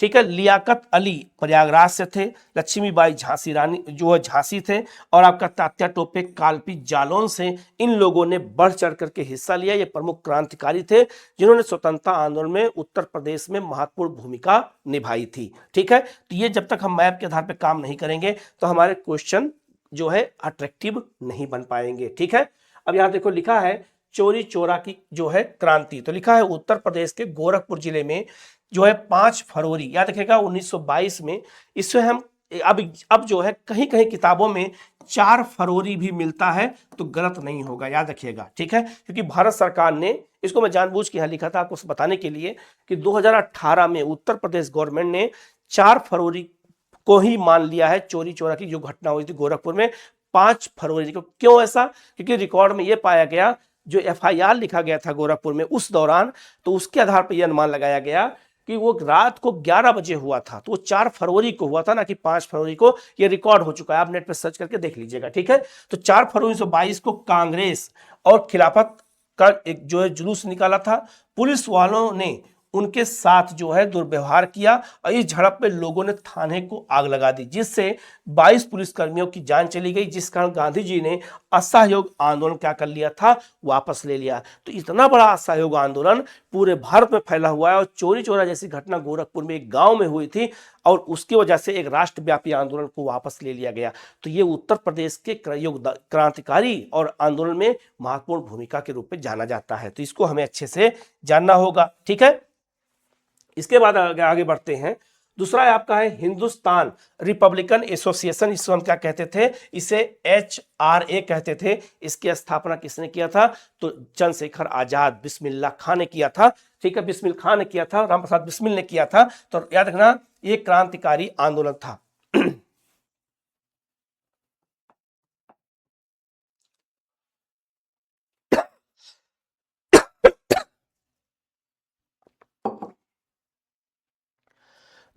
ठीक है, लियाकत अली प्रयागराज से थे, लक्ष्मीबाई झांसी रानी जो है झांसी थे, और आपका तात्या टोपे कालपी जालौन से इन लोगों ने बढ़ चढ़ करके हिस्सा लिया। ये प्रमुख क्रांतिकारी थे जिन्होंने स्वतंत्रता आंदोलन में उत्तर प्रदेश में महत्वपूर्ण भूमिका निभाई थी। ठीक है, तो ये जब तक हम मैप के आधार पर काम नहीं करेंगे तो हमारे क्वेश्चन जो है अट्रैक्टिव नहीं बन पाएंगे। ठीक है, अब यहां देखो लिखा है चोरी चोरा की जो है क्रांति, तो लिखा है उत्तर प्रदेश के गोरखपुर जिले में जो है 5 फरवरी, याद रखिएगा 1922 में, इससे हम अब जो है कहीं कहीं किताबों में 4 फरवरी भी मिलता है तो गलत नहीं होगा, याद रखिएगा। ठीक है, क्योंकि भारत सरकार ने इसको, मैं जानबूझ के यहां लिखा था आपको बताने के लिए कि 2018 में उत्तर प्रदेश गवर्नमेंट ने 4 फरवरी को ही मान लिया है चोरी चोरा की जो घटना हुई थी गोरखपुर में 5 फरवरी को। क्यों ऐसा, क्योंकि रिकॉर्ड में यह पाया गया जो FIR लिखा गया था गोरखपुर में उस दौरान, तो उसके आधार पर यह अनुमान लगाया गया कि वो रात को 11 बजे हुआ था, तो वो 4 फरवरी को हुआ था ना कि 5 फरवरी को। ये रिकॉर्ड हो चुका है, आप नेट पे सर्च करके देख लीजिएगा। ठीक है, तो 4 फरवरी 1922 को कांग्रेस और खिलाफत का एक जो है जुलूस निकाला था, पुलिस वालों ने उनके साथ जो है दुर्व्यवहार किया और इस झड़प में लोगों ने थाने को आग लगा दी, जिससे 22 पुलिसकर्मियों की जान चली गई, जिस कारण गांधी जी ने असहयोग आंदोलन क्या कर लिया था, वापस ले लिया। तो इतना बड़ा असहयोग आंदोलन पूरे भारत में फैला हुआ है और चोरी चोरा जैसी घटना गोरखपुर में एक गांव में हुई थी और उसकी वजह से एक राष्ट्रव्यापी आंदोलन को वापस ले लिया गया। तो ये उत्तर प्रदेश के क्रांतिकारी और आंदोलन में महत्वपूर्ण भूमिका के रूप में जाना जाता है, तो इसको हमें अच्छे से जानना होगा। ठीक है, इसके बाद आगे बढ़ते हैं। दूसरा आपका है हिंदुस्तान रिपब्लिकन एसोसिएशन, इसको हम क्या कहते थे, इसे HRA कहते थे। इसकी स्थापना किसने किया था, तो चंद्रशेखर आजाद बिस्मिल्लाह खान ने किया था। ठीक है, बिस्मिल खान ने किया था, राम प्रसाद बिस्मिल ने किया था। तो याद रखना ये क्रांतिकारी आंदोलन था।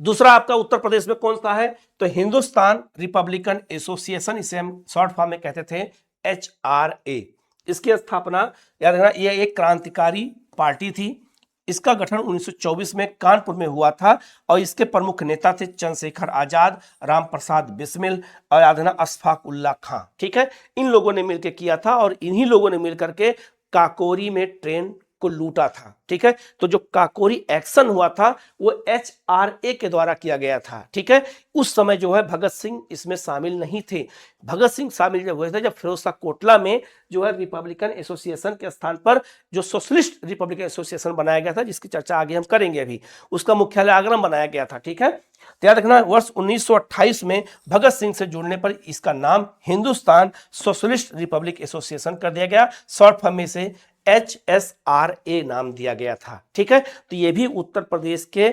दूसरा आपका उत्तर प्रदेश में कौन सा है, तो हिंदुस्तान रिपब्लिकन एसोसिएशन, इसे हम शॉर्ट फॉर्म में कहते थे HRA। इसकी स्थापना याद रखना, यह एक क्रांतिकारी पार्टी थी। इसका गठन 1924 में कानपुर में हुआ था और इसके प्रमुख नेता थे चंद्रशेखर आजाद, राम प्रसाद बिस्मिल और याद रखना अशफाक उल्लाह खां। ठीक है, इन लोगों ने मिलकर किया था और इन्हीं लोगों ने मिलकर के काकोरी में ट्रेन को लूटा था। ठीक है, तो जो काकोरी एक्शन हुआ था वो HRA के द्वारा किया गया था। ठीक है, उस समय जो है भगत सिंह इसमें शामिल नहीं थे। भगत सिंह शामिल जब हुए थे जब फिरोज शाह कोटला में जो है रिपब्लिकन एसोसिएशन के स्थान पर जो सोशलिस्ट रिपब्लिकन एसोसिएशन बनाया गया था, जिसकी चर्चा आगे हम करेंगे। अभी उसका मुख्यालय आगरा में बनाया गया था। ठीक है, तो याद रखना वर्ष 1928 में भगत सिंह से जुड़ने पर इसका नाम हिंदुस्तान सोशलिस्ट रिपब्लिक एसोसिएशन कर दिया गया। शॉर्ट फॉर्म में से HSRA नाम दिया गया था। ठीक है, तो यह भी उत्तर प्रदेश के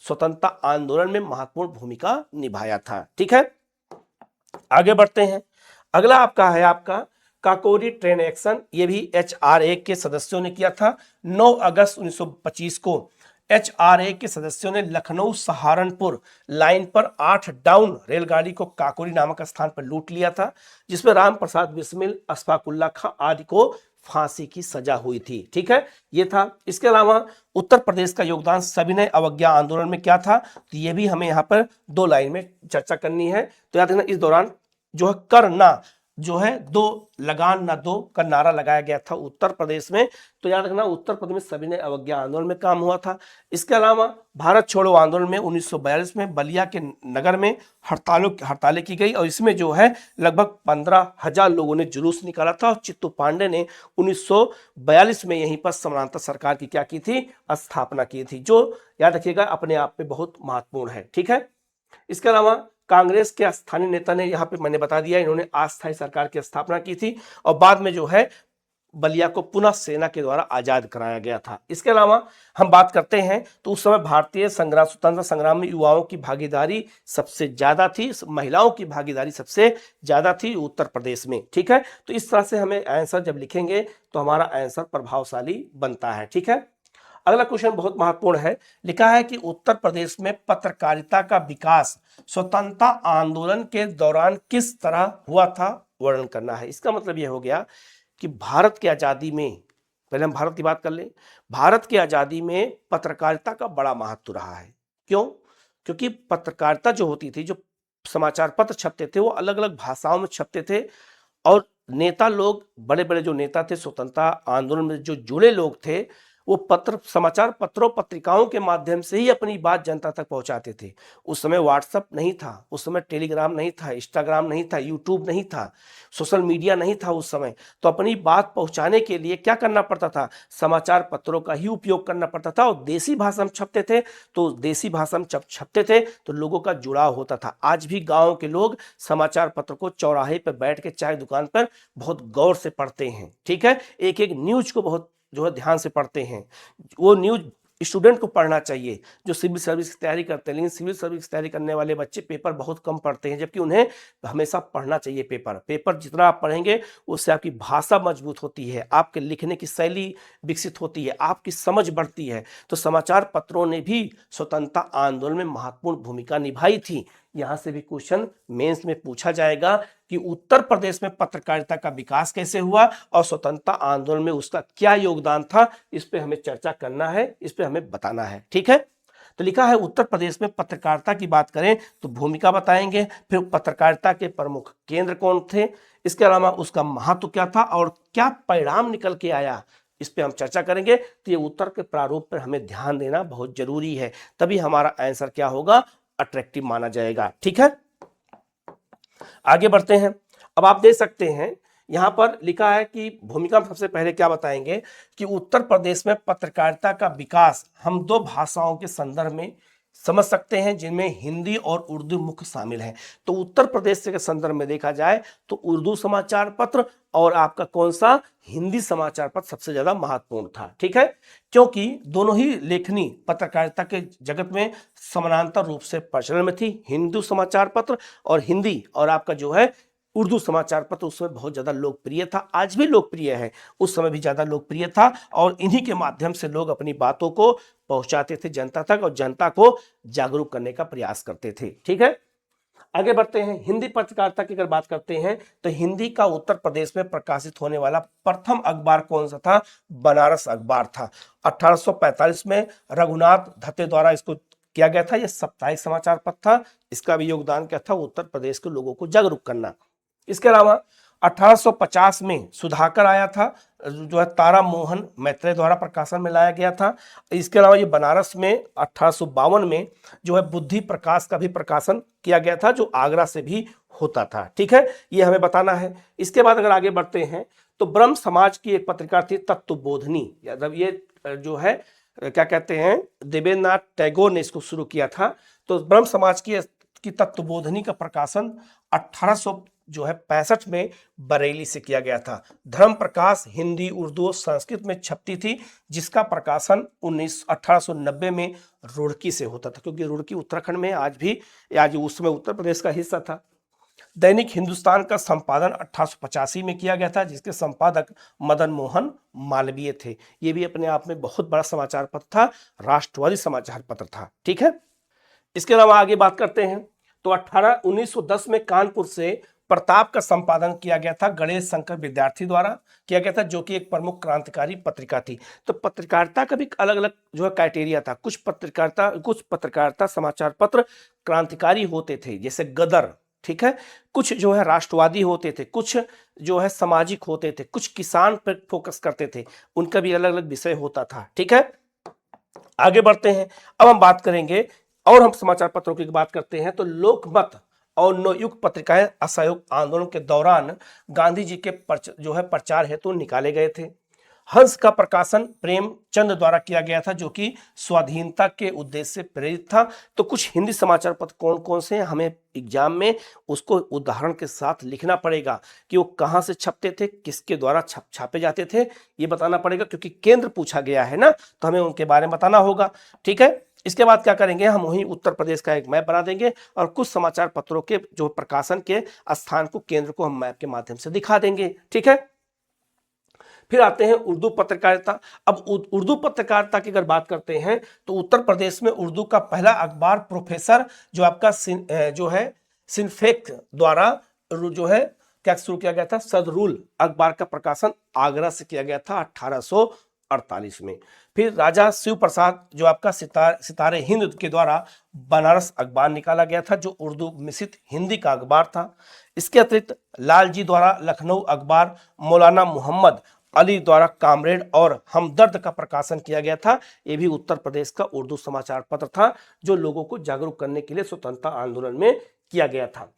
स्वतंत्रता आंदोलन में महत्वपूर्ण भूमिका निभाया था। ठीक है, आगे बढ़ते हैं। अगला आपका है आपका काकोरी ट्रेन एक्शन। ये भी HRA के सदस्यों ने किया था। 9 अगस्त 1925 को HRA के सदस्यों ने लखनऊ सहारनपुर लाइन पर 8 डाउन रेलगाड़ी को काकोरी नामक स्थान पर लूट लिया था, जिसमें राम प्रसाद बिस्मिल, अशफाक उल्लाह खां आदि को फांसी की सजा हुई थी। ठीक है, ये था। इसके अलावा उत्तर प्रदेश का योगदान सविनय अवज्ञा आंदोलन में क्या था, तो ये भी हमें यहाँ पर 2 लाइन में चर्चा करनी है। तो याद रखना इस दौरान जो है कर ना जो है 2 लगान ना 2 का नारा लगाया गया था उत्तर प्रदेश में। तो याद रखना उत्तर प्रदेश में सविनय अवज्ञा आंदोलन में काम हुआ था। इसके अलावा भारत छोड़ो आंदोलन में 1942 में बलिया के नगर में हड़तालें की गई और इसमें जो है लगभग 15,000 लोगों ने जुलूस निकाला था और चित्तू पांडे ने 1942 में यहीं पर समानांतर सरकार की क्या की थी, स्थापना की थी, जो याद रखिएगा अपने आप में बहुत महत्वपूर्ण है। ठीक है, इसके अलावा कांग्रेस के स्थानीय नेता ने यहाँ पे मैंने बता दिया, इन्होंने अस्थायी सरकार की स्थापना की थी और बाद में जो है बलिया को पुनः सेना के द्वारा आजाद कराया गया था। इसके अलावा हम बात करते हैं तो उस समय भारतीय स्वतंत्रता संग्राम में युवाओं की भागीदारी सबसे ज्यादा थी, महिलाओं की भागीदारी सबसे ज्यादा थी उत्तर प्रदेश में। ठीक है, तो इस तरह से हमें आंसर जब लिखेंगे तो हमारा आंसर प्रभावशाली बनता है। ठीक है, अगला क्वेश्चन बहुत महत्वपूर्ण है। लिखा है कि उत्तर प्रदेश में पत्रकारिता का विकास स्वतंत्रता आंदोलन के दौरान किस तरह हुआ था, वर्णन करना है। इसका मतलब यह हो गया कि भारत की आजादी में, पहले हम भारत की बात कर लें, भारत की आजादी में पत्रकारिता का बड़ा महत्व रहा है। क्यों? क्योंकि पत्रकारिता जो होती थी, जो समाचार पत्र छपते थे वो अलग अलग भाषाओं में छपते थे और नेता लोग, बड़े बड़े जो नेता थे स्वतंत्रता आंदोलन में जो जुड़े लोग थे, वो समाचार पत्रों पत्रिकाओं के माध्यम से ही अपनी बात जनता तक पहुंचाते थे। उस समय व्हाट्सएप नहीं था, उस समय टेलीग्राम नहीं था, इंस्टाग्राम नहीं था, यूट्यूब नहीं था, सोशल मीडिया नहीं था उस समय। तो अपनी बात पहुंचाने के लिए क्या करना पड़ता था, समाचार पत्रों का ही उपयोग करना पड़ता था और देसी भाषा में छपते थे। तो देसी भाषा में जब छपते थे तो लोगों का जुड़ाव होता था। आज भी गाँव के लोग समाचार पत्र को चौराहे पर बैठ के चाय दुकान पर बहुत गौर से पढ़ते हैं। ठीक है, एक एक न्यूज को बहुत जो है ध्यान से पढ़ते हैं। वो न्यूज स्टूडेंट को पढ़ना चाहिए जो सिविल सर्विस की तैयारी करते हैं, लेकिन सिविल सर्विस की तैयारी करने वाले बच्चे पेपर बहुत कम पढ़ते हैं, जबकि उन्हें हमेशा पढ़ना चाहिए पेपर जितना आप पढ़ेंगे उससे आपकी भाषा मजबूत होती है, आपके लिखने की शैली विकसित होती है, आपकी समझ बढ़ती है। तो समाचार पत्रों ने भी स्वतंत्रता आंदोलन में महत्वपूर्ण भूमिका निभाई थी। यहां से भी क्वेश्चन मेंस में पूछा जाएगा कि उत्तर प्रदेश में पत्रकारिता का विकास कैसे हुआ और स्वतंत्रता आंदोलन में उसका क्या योगदान था, इस पे हमें चर्चा करना है, इस पे हमें बताना है। ठीक है, तो लिखा है उत्तर प्रदेश में पत्रकारिता की बात करें तो भूमिका बताएंगे, फिर पत्रकारिता के प्रमुख केंद्र कौन थे, इसके अलावा उसका महत्व क्या था और क्या परिणाम निकल के आया, इस पे हम चर्चा करेंगे। तो ये उत्तर के प्रारूप पर हमें ध्यान देना बहुत जरूरी है, तभी हमारा आंसर क्या होगा, अट्रैक्टिव माना जाएगा। ठीक है, आगे बढ़ते हैं। अब आप देख सकते हैं यहां पर लिखा है कि भूमिका में सबसे पहले क्या बताएंगे कि उत्तर प्रदेश में पत्रकारिता का विकास हम 2 भाषाओं के संदर्भ में समझ सकते हैं, जिनमें हिंदी और उर्दू मुख्य शामिल है। तो उत्तर प्रदेश के संदर्भ में देखा जाए तो उर्दू समाचार पत्र और आपका कौन सा, हिंदी समाचार पत्र सबसे ज्यादा महत्वपूर्ण था। ठीक है, क्योंकि दोनों ही लेखनी पत्रकारिता के जगत में समानांतर रूप से प्रचलन में थी, हिंदू समाचार पत्र और हिंदी और आपका जो है उर्दू समाचार पत्र उस समय बहुत ज़्यादा लोकप्रिय था, आज भी लोकप्रिय है, उस समय भी ज़्यादा लोकप्रिय था और इन्हीं के माध्यम से लोग अपनी बातों को पहुंचाते थे जनता तक और जनता को जागरूक करने का प्रयास करते थे। ठीक है, आगे बढ़ते हैं। हिंदी पत्रकारिता की अगर बात करते हैं तो हिंदी का उत्तर प्रदेश में प्रकाशित होने वाला प्रथम अखबार कौन सा था? बनारस अखबार था। 1845 में रघुनाथ दत्ते द्वारा इसको किया गया था। यह साप्ताहिक समाचार पत्र था। इसका भी योगदान क्या था? उत्तर प्रदेश के लोगों को जागरूक करना। इसके अलावा 1850 में सुधाकर आया था, जो है तारा मोहन मैत्रेय द्वारा प्रकाशन में लाया गया था। इसके अलावा ये बनारस में 1852 में जो है बुद्धि प्रकाश का भी प्रकाशन किया गया था, जो आगरा से भी होता था। ठीक है, ये हमें बताना है। इसके बाद अगर आगे बढ़ते हैं तो ब्रह्म समाज की एक पत्रिका थी तत्वबोधिनी, मतलब ये जो है क्या कहते हैं, देवेंद्रनाथ टैगोर ने इसको शुरू किया था। तो ब्रह्म समाज की तत्वबोधिनी का प्रकाशन 1865 में बरेली से किया गया था। धर्म प्रकाश हिंदी, उर्दू और संस्कृत में छपती थी, जिसका प्रकाशन 1890 में रुड़की से होता था, क्योंकि रुड़की उत्तराखंड में आज भी, आज उस समय उत्तर प्रदेश का हिस्सा था। दैनिक हिंदुस्तान का संपादन 1885 में किया गया था, जिसके संपादक मदन मोहन मालवीय थे। ये भी अपने आप में बहुत बड़ा समाचार पत्र था, राष्ट्रवादी समाचार पत्र था। ठीक है, इसके अलावा आगे बात करते हैं तो 1910 में कानपुर से प्रताप का संपादन किया गया था, गणेश शंकर विद्यार्थी द्वारा किया गया था, जो कि एक प्रमुख क्रांतिकारी पत्रिका थी। तो पत्रकारिता का भी अलग अलग जो है क्राइटेरिया था। कुछ पत्रकारिता समाचार पत्र क्रांतिकारी होते थे, जैसे गदर। ठीक है, कुछ जो है राष्ट्रवादी होते थे, कुछ जो है सामाजिक होते थे, कुछ किसान पर फोकस करते थे, उनका भी अलग अलग विषय होता था। ठीक है, आगे बढ़ते हैं। अब हम बात करेंगे और हम समाचार पत्रों की बात करते हैं तो लोकमत और नवयुग पत्रिकाएं असहयोग आंदोलन के दौरान गांधी जी के जो है प्रचार हेतु निकाले गए थे। हंस का प्रकाशन प्रेमचंद द्वारा किया गया था, जो कि स्वाधीनता के उद्देश्य से प्रेरित था। तो कुछ हिंदी समाचार पत्र कौन कौन से हैं, हमें एग्जाम में उसको उदाहरण के साथ लिखना पड़ेगा कि वो कहाँ से छपते थे, किसके द्वारा छापे जाते थे, ये बताना पड़ेगा, क्योंकि केंद्र पूछा गया है ना, तो हमें उनके बारे में बताना होगा। ठीक है, इसके बाद क्या करेंगे, हम वहीं उत्तर प्रदेश का एक मैप बना देंगे और कुछ समाचार पत्रों के जो प्रकाशन के स्थान को, केंद्र को हम मैप के माध्यम से दिखा देंगे। ठीक है, फिर आते हैं उर्दू पत्रकारिता। अब उर्दू पत्रकारिता की अगर बात करते हैं तो उत्तर प्रदेश में उर्दू का पहला अखबार प्रोफेसर जो आपका जो है सिनफेक द्वारा जो है क्या शुरू किया गया था, सदरुल अखबार का प्रकाशन आगरा से किया गया था 1848 में। फिर राजा शिव प्रसाद जो आपका सितारे हिंद के द्वारा बनारस अखबार निकाला गया था, जो उर्दू मिश्रित हिंदी का अखबार था। इसके अतिरिक्त लालजी द्वारा लखनऊ अखबार, मौलाना मोहम्मद अली द्वारा कामरेड और हमदर्द का प्रकाशन किया गया था। यह भी उत्तर प्रदेश का उर्दू समाचार पत्र था, जो लोगों को जागरूक करने के लिए स्वतंत्रता आंदोलन में किया गया था।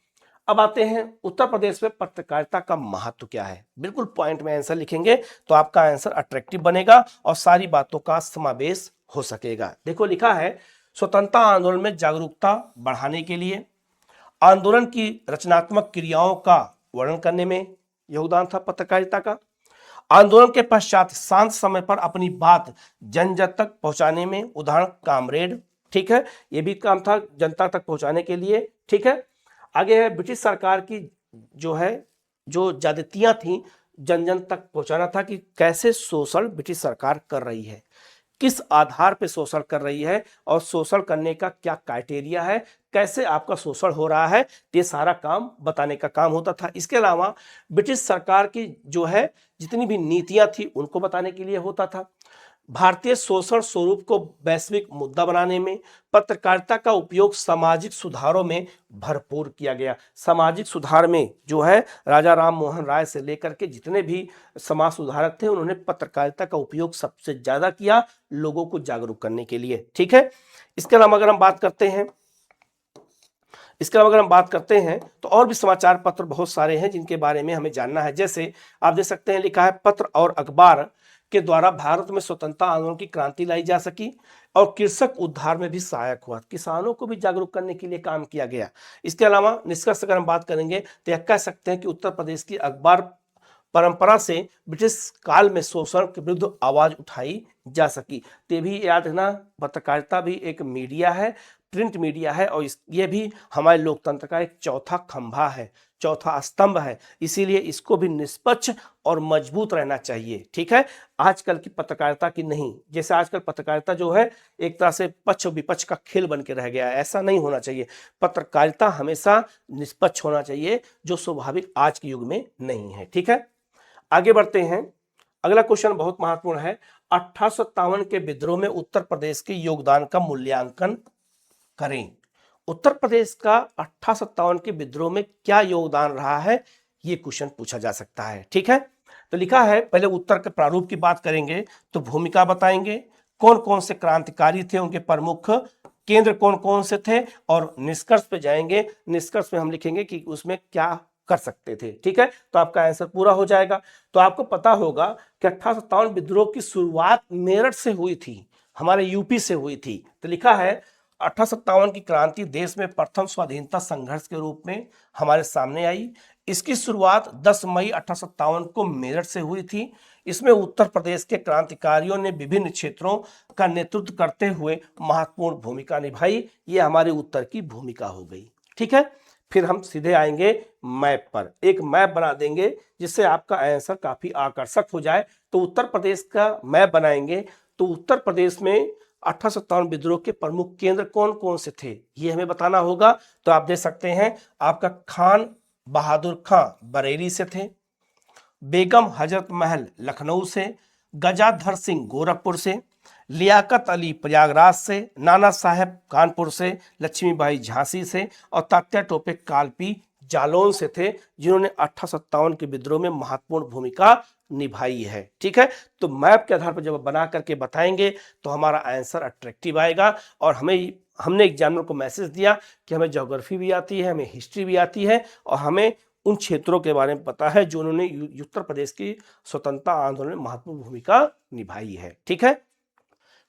अब आते हैं उत्तर प्रदेश में पत्रकारिता का महत्व क्या है। बिल्कुल पॉइंट में आंसर लिखेंगे तो आपका आंसर अट्रैक्टिव बनेगा और सारी बातों का समावेश हो सकेगा। देखो लिखा है, स्वतंत्रता आंदोलन में जागरूकता बढ़ाने के लिए आंदोलन की रचनात्मक क्रियाओं का वर्णन करने में योगदान था पत्रकारिता का। आंदोलन के पश्चात शांत समय पर अपनी बात जन जन तक पहुंचाने में, उदाहरण कामरेड। ठीक है, ये भी काम था जनता तक पहुंचाने के लिए। ठीक है, आगे है ब्रिटिश सरकार की जो ज्यादतियां थी, जन जन तक पहुंचाना था कि कैसे शोषण ब्रिटिश सरकार कर रही है, किस आधार पे शोषण कर रही है और शोषण करने का क्या क्राइटेरिया है, कैसे आपका शोषण हो रहा है, ये सारा काम बताने का काम होता था। इसके अलावा ब्रिटिश सरकार की जो है जितनी भी नीतियां थी उनको बताने के लिए होता था। भारतीय शोषण स्वरूप को वैश्विक मुद्दा बनाने में पत्रकारिता का उपयोग सामाजिक सुधारों में भरपूर किया गया। सामाजिक सुधार में जो है राजा राम मोहन राय से लेकर के जितने भी समाज सुधारक थे, उन्होंने पत्रकारिता का उपयोग सबसे ज्यादा किया लोगों को जागरूक करने के लिए। ठीक है, इसके अलावा अगर हम बात करते हैं तो और भी समाचार पत्र बहुत सारे हैं जिनके बारे में हमें जानना है। जैसे आप देख सकते हैं, लिखा है पत्र और अखबार के द्वारा भारत में स्वतंत्रता आंदोलन की क्रांति लाई जा सकी और कृषक उद्धार में भी सहायक हुआ, किसानों को भी जागरूक करने के लिए काम किया गया। इसके अलावा निष्कर्ष अगर हम बात करेंगे तो यह कह सकते हैं कि उत्तर प्रदेश की अखबार परंपरा से ब्रिटिश काल में शोषण के विरुद्ध आवाज उठाई जा सकी। तो भी याद रखना, पत्रकारिता भी एक मीडिया है, प्रिंट मीडिया है और ये भी हमारे लोकतंत्र का एक चौथा खंभा है, चौथा स्तंभ है, इसीलिए इसको भी निष्पक्ष और मजबूत रहना चाहिए। ठीक है, आजकल की पत्रकारिता की नहीं, जैसे आजकल पत्रकारिता जो है एक तरह से पक्ष विपक्ष का खेल बन के रह गया है, ऐसा नहीं होना चाहिए। पत्रकारिता हमेशा निष्पक्ष होना चाहिए, जो स्वाभाविक आज के युग में नहीं है। ठीक है, आगे बढ़ते हैं। अगला क्वेश्चन बहुत महत्वपूर्ण है। 1857 के विद्रोह में उत्तर प्रदेश के योगदान का मूल्यांकन करें। उत्तर प्रदेश का 1857 के विद्रोह में क्या योगदान रहा है, ये क्वेश्चन पूछा जा सकता है। ठीक है, तो लिखा है, पहले उत्तर के प्रारूप की बात करेंगे तो भूमिका बताएंगे, कौन कौन से क्रांतिकारी थे, उनके प्रमुख केंद्र कौन कौन से थे, और निष्कर्ष पे जाएंगे। निष्कर्ष में हम लिखेंगे कि उसमें क्या कर सकते थे। ठीक है, तो आपका आंसर पूरा हो जाएगा। तो आपको पता होगा कि 1857 विद्रोह की शुरुआत मेरठ से हुई थी, हमारे यूपी से हुई थी। तो लिखा है 1857 की क्रांति देश में प्रथम स्वाधीनता संघर्ष के रूप में हमारे सामने आई। इसकी शुरुआत 10 मई 1857 को मेरठ से हुई थी। इसमें उत्तर प्रदेश के क्रांतिकारियों ने विभिन्न क्षेत्रों का नेतृत्व करते हुए महत्वपूर्ण भूमिका निभाई। ये हमारे उत्तर की भूमिका हो गई। ठीक है, फिर हम सीधे आएंगे मैप पर, एक मैप बना देंगे जिससे आपका आंसर काफी आकर्षक हो जाए। तो उत्तर प्रदेश का मैप बनाएंगे। तो उत्तर प्रदेश में 1857 विद्रोह के प्रमुख केंद्र कौन कौन से थे, ये हमें बताना होगा। तो आप देख सकते हैं, आपका खान बहादुर खां बरेली से थे, बेगम हजरत महल लखनऊ से, गजाधर सिंह गोरखपुर से, लियाकत अली प्रयागराज से, नाना साहेब कानपुर से, लक्ष्मीबाई झांसी से और तात्या टोपे कालपी जालौन से थे, जिन्होंने 1857 के विद्रोह में महत्वपूर्ण भूमिका निभाई है। ठीक है, तो मैप के आधार पर जब बना करके बताएंगे तो हमारा आंसर अट्रैक्टिव आएगा। और हमने एग्जामिनर को मैसेज दिया कि हमें ज्योग्राफी भी आती है, हमें हिस्ट्री भी आती है और हमें उन क्षेत्रों के बारे में पता है जो उन्होंने उत्तर प्रदेश की स्वतंत्रता आंदोलन में महत्वपूर्ण भूमिका निभाई है। ठीक है,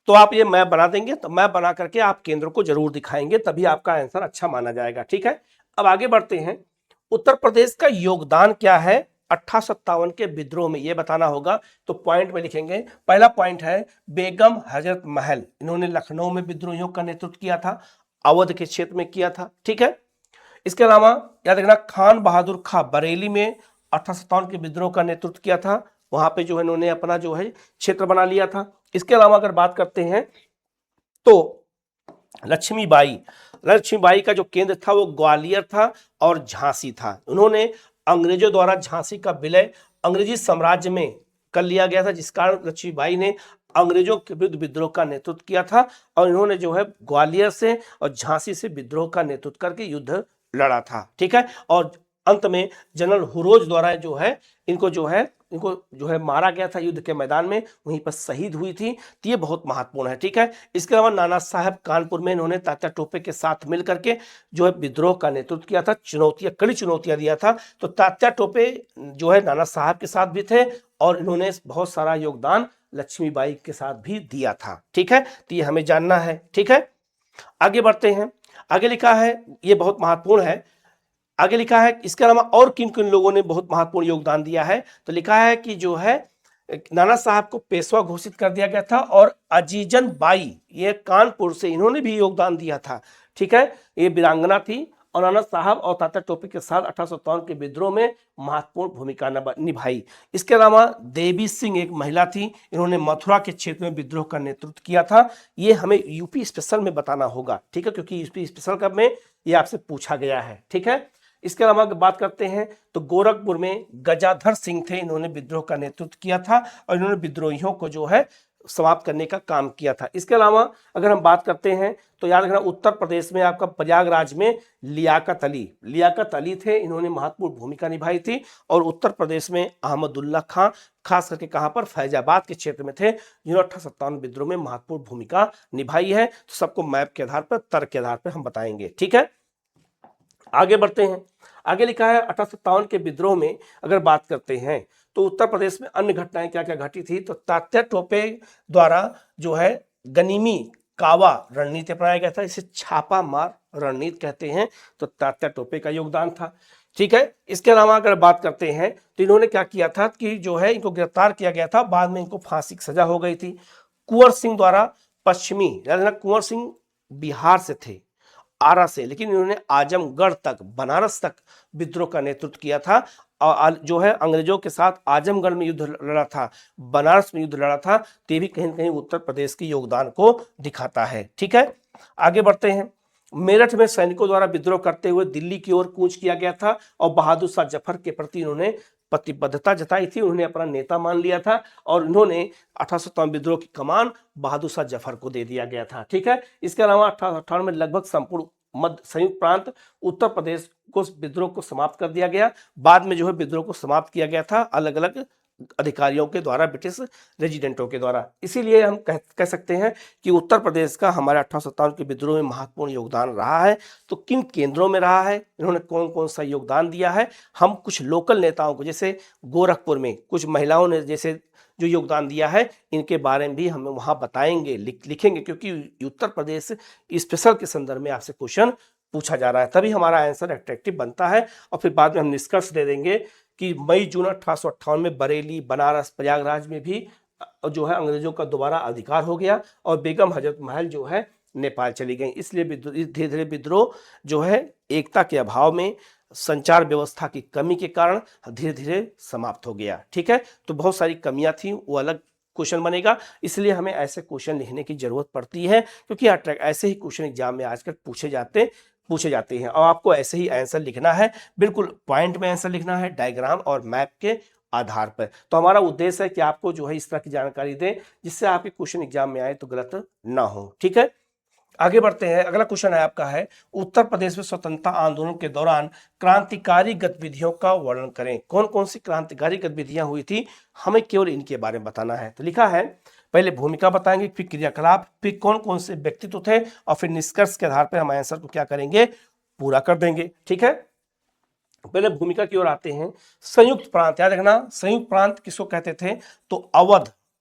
तो आप ये मैप बना देंगे, तो मैप बना करके आप केंद्र को जरूर दिखाएंगे, तभी आपका आंसर अच्छा माना जाएगा। ठीक है, अब आगे बढ़ते हैं। उत्तर प्रदेश का योगदान क्या है 1857 के विद्रोह में, ये बताना होगा। तो पॉइंट में लिखेंगे। पहला पॉइंट है बेगम हजरत महल, इन्होंने लखनऊ में विद्रोहियों का नेतृत्व किया था, अवध के क्षेत्र में किया था। ठीक है, इसके अलावा याद रखना खान बहादुर खां बरेली में 1857 के विद्रोह का नेतृत्व किया था, वहां पे जो है इन्होंने अपना जो है क्षेत्र बना लिया था। इसके अलावा अगर बात करते हैं तो लक्ष्मीबाई का जो केंद्र था वो ग्वालियर था और झांसी था। उन्होंने अंग्रेजों द्वारा झांसी का विलय अंग्रेजी साम्राज्य में कर लिया गया था, जिस कारण लक्ष्मीबाई ने अंग्रेजों के विरुद्ध विद्रोह का नेतृत्व किया था और इन्होंने जो है ग्वालियर से और झांसी से विद्रोह का नेतृत्व करके युद्ध लड़ा था। ठीक है, और अंत में जनरल हुरोज द्वारा इनको जो है मारा गया था युद्ध के मैदान में, वहीं पर शहीद हुई थी। तो ये बहुत महत्वपूर्ण है। ठीक है, इसके अलावा नाना साहब कानपुर में इन्होंने तात्या टोपे के साथ मिल करके जो है विद्रोह का नेतृत्व किया था, कड़ी चुनौतियां दिया था। तो तात्या टोपे जो है नाना साहब के साथ भी थे और इन्होंने बहुत सारा योगदान लक्ष्मीबाई के साथ भी दिया था। ठीक है, तो ये हमें जानना है। ठीक है, आगे बढ़ते हैं। आगे लिखा है, ये बहुत महत्वपूर्ण है, आगे लिखा है इसके अलावा और किन किन लोगों ने बहुत महत्वपूर्ण योगदान दिया है। तो लिखा है कि जो है नाना साहब को पेशवा घोषित कर दिया गया था और अजीजन बाई, ये कानपुर से, इन्होंने भी योगदान दिया था। ठीक है, ये वीरांगना थी और नाना साहब और तात्या टोपे के साथ 1857 के विद्रोह में महत्वपूर्ण भूमिका निभाई। इसके अलावा देवी सिंह एक महिला थी, इन्होंने मथुरा के क्षेत्र में विद्रोह का नेतृत्व किया था। ये हमें यूपी स्पेशल में बताना होगा। ठीक है, क्योंकि यूपी स्पेशल कब में ये आपसे पूछा गया है। ठीक है, इसके अलावा बात करते हैं तो गोरखपुर में गजाधर सिंह थे, इन्होंने विद्रोह का नेतृत्व किया था और इन्होंने विद्रोहियों को जो है समाप्त करने का काम किया था। इसके अलावा अगर हम बात करते हैं तो याद रखना उत्तर प्रदेश में आपका प्रयागराज में लियाकत अली थे, इन्होंने महत्वपूर्ण भूमिका निभाई थी। और उत्तर प्रदेश में अहमदुल्ला खां, खास करके कहां पर, फैजाबाद के क्षेत्र में थे, जिन्होंने 1857 विद्रोह में महत्वपूर्ण भूमिका निभाई है। तो सबको मैप के आधार पर, तर्क के आधार पर हम बताएंगे। ठीक है, आगे बढ़ते हैं। आगे लिखा है 1857 के विद्रोह में अगर बात करते हैं तो उत्तर प्रदेश में अन्य घटनाएं क्या क्या घटी थी। तो तात्या टोपे द्वारा जो है गनीमी कावा रणनीति अपनाया गया था, इसे छापा मार रणनीति कहते हैं। तो तात्या टोपे का योगदान था। ठीक है, इसके अलावा अगर बात करते हैं तो इन्होंने क्या किया था कि जो है इनको गिरफ्तार किया गया था, बाद में इनको फांसी की सजा हो गई थी। कुंवर सिंह द्वारा कुंवर सिंह बिहार से थे आरा से, लेकिन इन्होंने आजमगढ़ तक, बनारस तक विद्रोह का नेतृत्व किया था और जो है अंग्रेजों के साथ आजमगढ़ में युद्ध लड़ा था, बनारस में युद्ध लड़ा था। तो ये भी कहीं न कहीं उत्तर प्रदेश के योगदान को दिखाता है। ठीक है, आगे बढ़ते हैं। मेरठ में सैनिकों द्वारा विद्रोह करते हुए दिल्ली की ओर कूच किया गया था और बहादुर शाह जफर के प्रति इन्होंने प्रतिबद्धता जताई थी, उन्हें अपना नेता मान लिया था और इन्होंने 1857 विद्रोह की कमान बहादुर शाह जफर को दे दिया गया था। ठीक है, इसके अलावा 1858 में लगभग संपूर्ण मध्य संयुक्त प्रांत उत्तर प्रदेश को विद्रोह को समाप्त कर दिया गया। बाद में जो है विद्रोह को समाप्त किया गया था अलग अलग अधिकारियों के द्वारा, ब्रिटिश रेजिडेंटों के द्वारा। इसीलिए हम कह सकते हैं कि उत्तर प्रदेश का हमारे 1857 के विद्रोह में महत्वपूर्ण योगदान रहा है। तो किन केंद्रों में रहा है, इन्होंने कौन कौन सा योगदान दिया है, हम कुछ लोकल नेताओं को, जैसे गोरखपुर में कुछ महिलाओं ने जैसे जो योगदान दिया है, इनके बारे में भी हम वहाँ बताएंगे, लिखेंगे, क्योंकि उत्तर प्रदेश स्पेशल के संदर्भ में आपसे क्वेश्चन पूछा जा रहा है, तभी हमारा आंसर अट्रैक्टिव बनता है। और फिर बाद में हम निष्कर्ष दे देंगे कि मई जून 1858 में बरेली, बनारस, प्रयागराज में भी जो है अंग्रेजों का दोबारा अधिकार हो गया और बेगम हजरत महल जो है नेपाल चली गई। इसलिए धीरे धीरे विद्रोह जो है एकता के अभाव में, संचार व्यवस्था की कमी के कारण धीरे धीरे समाप्त हो गया। ठीक है, तो बहुत सारी कमियां थी, वो अलग क्वेश्चन बनेगा, इसलिए हमें ऐसे क्वेश्चन लिखने की जरूरत पड़ती है, क्योंकि ऐसे ही क्वेश्चन एग्जाम में आजकल पूछे जाते हैं और आपको ऐसे ही आंसर लिखना है, बिल्कुल पॉइंट में आंसर लिखना है, डायग्राम और मैप के आधार पर। तो हमारा उद्देश्य है कि आपको जो है इस तरह की जानकारी दें जिससे आपके क्वेश्चन एग्जाम में आए तो गलत ना हो। ठीक है, आगे बढ़ते हैं। अगला क्वेश्चन है आपका है, उत्तर प्रदेश में स्वतंत्रता आंदोलन के दौरान क्रांतिकारी गतिविधियों का वर्णन करें। कौन कौन सी क्रांतिकारी गतिविधियां हुई थी, हमें केवल इनके बारे में बताना है। तो लिखा है, पहले भूमिका बताएंगे, फिर क्रियाकलाप, फिर कौन कौन से व्यक्तित्व थे और फिर निष्कर्ष के आधार पर हम आंसर को क्या करेंगे, पूरा कर देंगे। ठीक है, पहले भूमिका की ओर आते हैं। संयुक्त प्रांत, याद रखना संयुक्त प्रांत किसको कहते थे, तो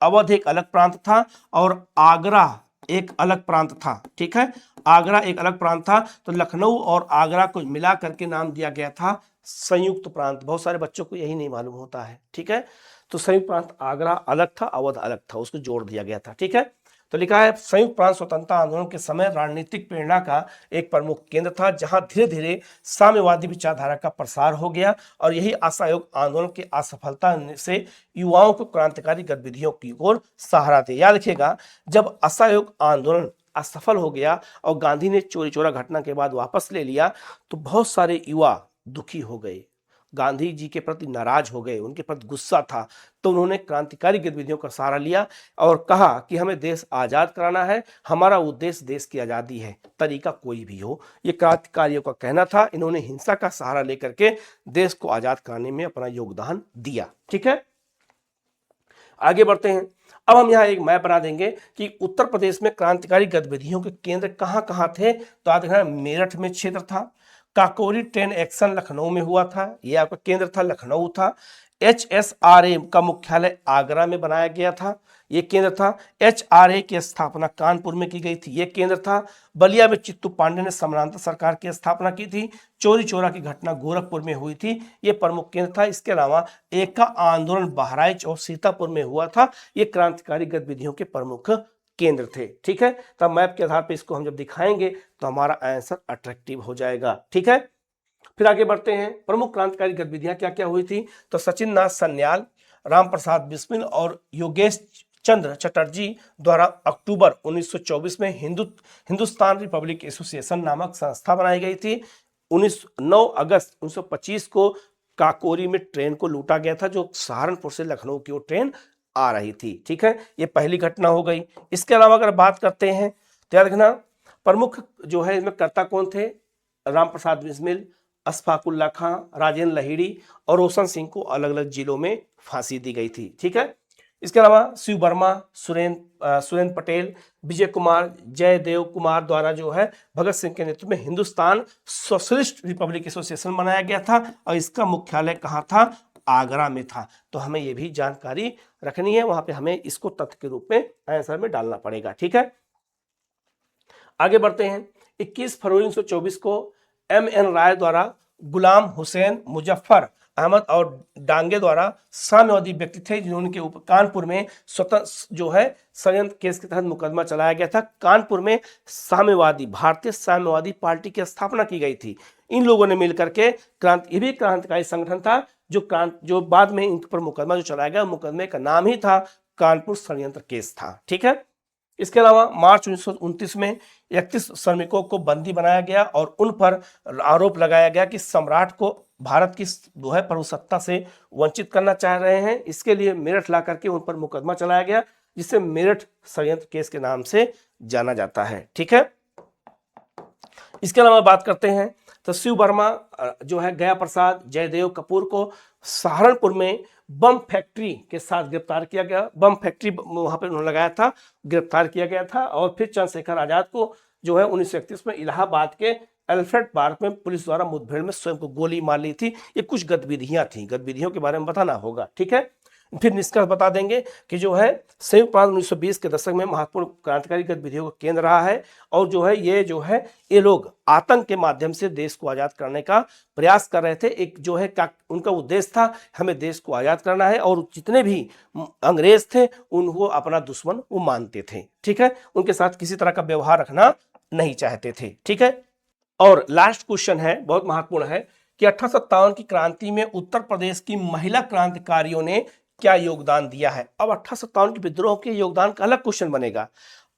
अवध एक अलग प्रांत था और आगरा एक अलग प्रांत था। ठीक है, आगरा एक अलग प्रांत था, तो लखनऊ और आगरा को मिला करके नाम दिया गया था संयुक्त प्रांत। बहुत सारे बच्चों को यही नहीं मालूम होता है। ठीक है, तो संयुक्त प्रांत आगरा अलग था, अवध अलग था, उसको जोड़ दिया गया था। ठीक है, तो लिखा है, संयुक्त प्रांत स्वतंत्रता आंदोलन के समय राजनीतिक प्रेरणा का एक प्रमुख केंद्र था, जहां धीरे धीरे साम्यवादी विचारधारा का प्रसार हो गया और यही असहयोग आंदोलन की असफलता से युवाओं को क्रांतिकारी गतिविधियों की ओर सहारा दे। याद रखिएगा, जब असहयोग आंदोलन असफल हो गया और गांधी ने चोरी चोरा घटना के बाद वापस ले लिया, तो बहुत सारे युवा दुखी हो गए, गांधी जी के प्रति नाराज हो गए, उनके प्रति गुस्सा था, तो उन्होंने क्रांतिकारी गतिविधियों का सहारा लिया और कहा कि हमें देश आजाद कराना है, हमारा उद्देश्य देश की आजादी है, तरीका कोई भी हो, ये क्रांतिकारियों का कहना था। इन्होंने हिंसा का सहारा लेकर के देश को आजाद कराने में अपना योगदान दिया। ठीक है, आगे बढ़ते हैं। अब हम यहाँ एक मैप बना देंगे कि उत्तर प्रदेश में क्रांतिकारी गतिविधियों के केंद्र कहाँ कहाँ थे। तो आप देखना, मेरठ में क्षेत्र था, काकोरी ट्रेन एक्शन लखनऊ में हुआ था, यह आपका केंद्र था, लखनऊ था। HSRA का मुख्यालय आगरा में बनाया गया था, यह केंद्र था। HRA की स्थापना कानपुर में की गई थी, यह केंद्र था। बलिया में चित्तू पांडे ने समानांतर सरकार की स्थापना की थी। चोरी चोरा की घटना गोरखपुर में हुई थी, यह प्रमुख केंद्र था। इसके अलावा एका आंदोलन बहराइच और सीतापुर में हुआ था, यह क्रांतिकारी गतिविधियों के प्रमुख केंद्र थे। ठीक है, तब मैप के आधार पर इसको हम जब दिखाएंगे तो हमारा आंसर अट्रैक्टिव हो जाएगा। ठीक है, फिर आगे बढ़ते हैं। प्रमुख क्रांतिकारी गतिविधियां क्या क्या हुई थी, तो सचिन नाथ सन्याल, राम प्रसाद बिस्मिल और योगेश चंद्र चटर्जी द्वारा अक्टूबर 1924 में हिंदुस्तान रिपब्लिक एसोसिएशन नामक संस्था बनाई गई थी। 9 अगस्त 1925 को काकोरी में ट्रेन को लूटा गया था, जो सहारनपुर से लखनऊ की ओर ट्रेन आ रही थी। ठीक है, ये पहली घटना हो गई। इसके अलावा अगर बात करते हैं तो याद रखना, प्रमुख जो है इसमें कर्ता कौन थे, राम प्रसाद बिस्मिल, अशफाकुल्ला खां, राजेंद्र लाहिड़ी और रोशन सिंह को अलग अलग जिलों में फांसी दी गई थी। ठीक है, इसके अलावा शिव वर्मा, सुरेंद्र पटेल, विजय कुमार, जयदेव कुमार द्वारा जो है भगत सिंह के नेतृत्व में हिंदुस्तान सोशलिस्ट रिपब्लिक एसोसिएशन बनाया गया था और इसका मुख्यालय कहाँ था, आगरा में था। तो हमें यह भी जानकारी रखनी है, वहां पे हमें इसको तथ्य के रूप में आंसर में डालना पड़ेगा। ठीक है, आगे बढ़ते हैं। 21 फरवरी 1924 को MN राय द्वारा गुलाम हुसैन मुजफ्फर अहमद और डांगे द्वारा साम्यवादी व्यक्ति थे जिन्होंने के ऊपर कानपुर में स्वतंत्र जो है षड्यंत्र केस के तहत मुकदमा चलाया गया था। कानपुर में साम्यवादी भारतीय साम्यवादी पार्टी की स्थापना की गई थी। इन लोगों ने मिलकर के ये भी क्रांतिकारी संगठन था जो बाद में इन पर मुकदमा जो चलाया गया, मुकदमे का नाम ही था कानपुर षड्यंत्र केस था। ठीक है। इसके अलावा मार्च 1929 में 31 श्रमिकों को बंदी बनाया गया और उन पर आरोप लगाया गया कि सम्राट को भारत की जो है प्रभुसत्ता से वंचित करना चाह रहे हैं। इसके लिए मेरठ ला करके उन पर मुकदमा चलाया गया, जिसे मेरठ षड्यंत्र केस के नाम से जाना जाता है। ठीक है। इसके अलावा बात करते हैं तो शिव वर्मा जो है गया प्रसाद जयदेव कपूर को सहारनपुर में बम फैक्ट्री के साथ गिरफ्तार किया गया। बम फैक्ट्री वहां पर उन्होंने लगाया था, गिरफ्तार किया गया था। और फिर चंद्रशेखर आजाद को जो है 1931 में इलाहाबाद के अल्फ्रेड पार्क में पुलिस द्वारा मुठभेड़ में स्वयं को गोली मार ली थी। ये कुछ गतिविधियां थी, गतिविधियों के बारे में बताना होगा। ठीक है। फिर निष्कर्ष बता देंगे कि जो है संयुक्त प्रांत 1920 के दशक में महत्वपूर्ण क्रांतिकारी गतिविधियों का केंद्र रहा है। और जो है ये लोग आतंक के माध्यम से देश को आजाद करने का प्रयास कर रहे थे। एक जो है उनका उद्देश्य था, हमें देश को आजाद करना है। और जितने भी अंग्रेज थे उनको अपना दुश्मन वो मानते थे। ठीक है। उनके साथ किसी तरह का व्यवहार रखना नहीं चाहते थे। ठीक है। और लास्ट क्वेश्चन है, बहुत महत्वपूर्ण है कि 1857 की क्रांति में उत्तर प्रदेश की महिला क्रांतिकारियों ने क्या योगदान दिया है। अब 1857 के विद्रोह के योगदान का अलग क्वेश्चन बनेगा।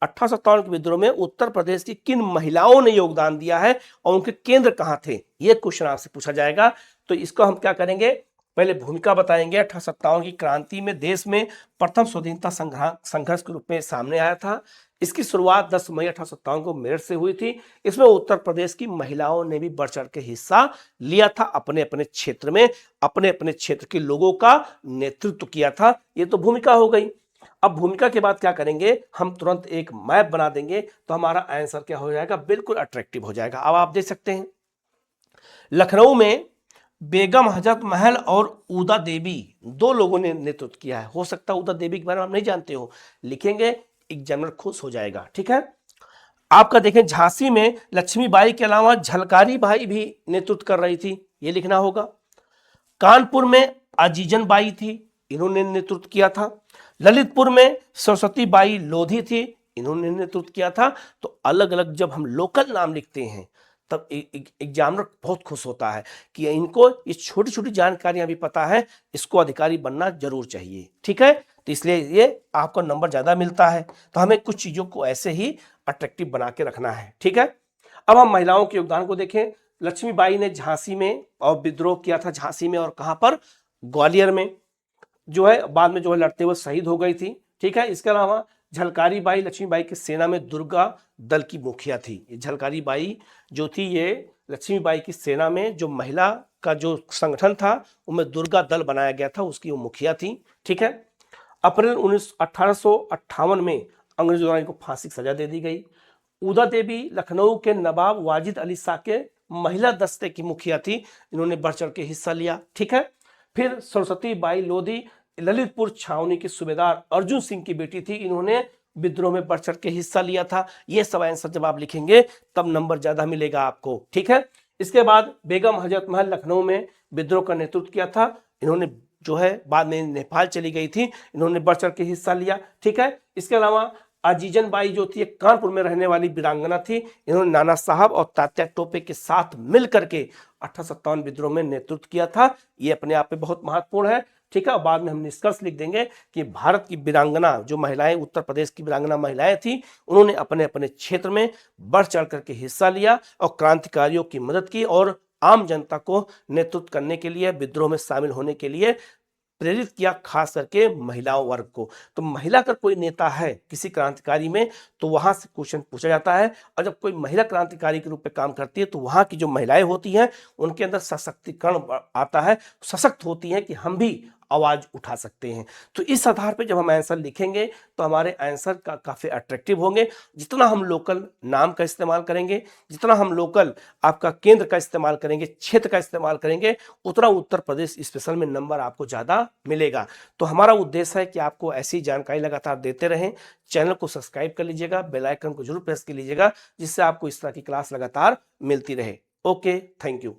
1857 के विद्रोह में उत्तर प्रदेश की किन महिलाओं ने योगदान दिया है और उनके केंद्र कहां थे, यह क्वेश्चन आपसे पूछा जाएगा। तो इसको हम क्या करेंगे, पहले भूमिका बताएंगे। 1857 की क्रांति में देश में प्रथम स्वाधीनता संघर्ष के रूप में सामने आया था। इसकी शुरुआत 10 मई 1857 को मेरठ से हुई थी। इसमें उत्तर प्रदेश की महिलाओं ने भी बढ़ चढ़ के हिस्सा लिया था, अपने अपने क्षेत्र में अपने अपने क्षेत्र के लोगों का नेतृत्व किया था। ये तो भूमिका हो गई। अब भूमिका के बाद क्या करेंगे, हम तुरंत एक मैप बना देंगे तो हमारा आंसर क्या हो जाएगा, बिल्कुल अट्रैक्टिव हो जाएगा। अब आप देख सकते हैं लखनऊ में बेगम हजरत महल और उदा देवी दो लोगों ने नेतृत्व किया है। हो सकता है उदा देवी के बारे में आप नहीं जानते हो, लिखेंगे एग्जामिनर खुश हो जाएगा। ठीक है। आपका देखें झांसी में लक्ष्मीबाई के अलावा झलकारी बाई भी नेतृत्व कर रही थी, ये लिखना होगा। कानपुर में अजीजन बाई थी, इन्होंने नेतृत्व किया था। ललितपुर में सरस्वती बाई लोधी थी, इन्होंने नेतृत्व किया था। तो अलग अलग जब हम लोकल नाम लिखते हैं तब एग्जामिनर बहुत खुश होता है कि इनको ये छोटी छोटी जानकारियां भी पता है, इसको अधिकारी बनना जरूर चाहिए। ठीक है। तो इसलिए ये आपको नंबर ज्यादा मिलता है। तो हमें कुछ चीजों को ऐसे ही अट्रैक्टिव बना के रखना है। ठीक है। अब हम महिलाओं के योगदान को देखें। लक्ष्मीबाई ने झांसी में और विद्रोह किया था, झांसी में और कहां पर, ग्वालियर में, जो है बाद में जो है लड़ते हुए शहीद हो गई थी। ठीक है। इसके अलावा झलकारी बाई लक्ष्मीबाई की सेना में दुर्गा दल की मुखिया थी। झलकारी बाई जो थी ये लक्ष्मीबाई की सेना में जो महिला का जो संगठन था उनमें दुर्गा दल बनाया गया था, उसकी वो मुखिया थी। ठीक है। अप्रैल 1858 में अंग्रेजों द्वारा इनको फांसी की सजा दे दी गई। उदा देवी लखनऊ के नवाब वाजिद अली शाह के महिला दस्ते की मुखिया थी, इन्होंने बढ़ चढ़ के हिस्सा लिया। ठीक है। फिर सरस्वती बाई लोधी ललितपुर छावनी के सूबेदार अर्जुन सिंह की बेटी थी, इन्होंने विद्रोह में बढ़ चढ़ के हिस्सा लिया था। ये सब आंसर जब आप लिखेंगे तब नंबर ज्यादा मिलेगा आपको। ठीक है। इसके बाद बेगम हजरत महल लखनऊ में विद्रोह का नेतृत्व किया था, इन्होंने जो है बाद में नेपाल चली गई थी, इन्होंने बढ़ चढ़ के हिस्सा लिया। ठीक है। इसके अलावा अजीजन बाई जो थी कानपुर में रहने वाली वीरांगना थी, इन्होंने नाना साहब और तात्या टोपे के साथ मिलकर के 1857 विद्रोह में नेतृत्व किया था। ये अपने आप में बहुत महत्वपूर्ण है। ठीक है। और बाद में हम निष्कर्ष लिख देंगे कि भारत की वीरांगना जो महिलाएं, उत्तर प्रदेश की वीरांगना महिलाएं थी, उन्होंने अपने अपने क्षेत्र में बढ़ चढ़ करके हिस्सा लिया और क्रांतिकारियों की मदद की और आम जनता को नेतृत्व करने के लिए, विद्रोह में शामिल होने के लिए प्रेरित किया, खास करके महिलाओं वर्ग को। तो महिला का कोई नेता है किसी क्रांतिकारी में तो वहां से क्वेश्चन पूछा जाता है। और जब कोई महिला क्रांतिकारी के रूप में काम करती है तो वहां की जो महिलाएं होती हैं उनके अंदर सशक्तिकरण आता है, सशक्त होती हैं कि हम भी आवाज उठा सकते हैं। तो इस आधार पे जब हम आंसर लिखेंगे तो हमारे आंसर का काफी अट्रैक्टिव होंगे। जितना हम लोकल नाम का इस्तेमाल करेंगे, जितना हम लोकल आपका केंद्र का इस्तेमाल करेंगे, क्षेत्र का इस्तेमाल करेंगे, उतना उत्तर प्रदेश स्पेशल में नंबर आपको ज्यादा मिलेगा। तो हमारा उद्देश्य है कि आपको ऐसी जानकारी लगातार देते रहें। चैनल को सब्सक्राइब कर लीजिएगा, बेल आइकन को जरूर प्रेस कर लीजिएगा, जिससे आपको इस तरह की क्लास लगातार मिलती रहे। Okay, thank you.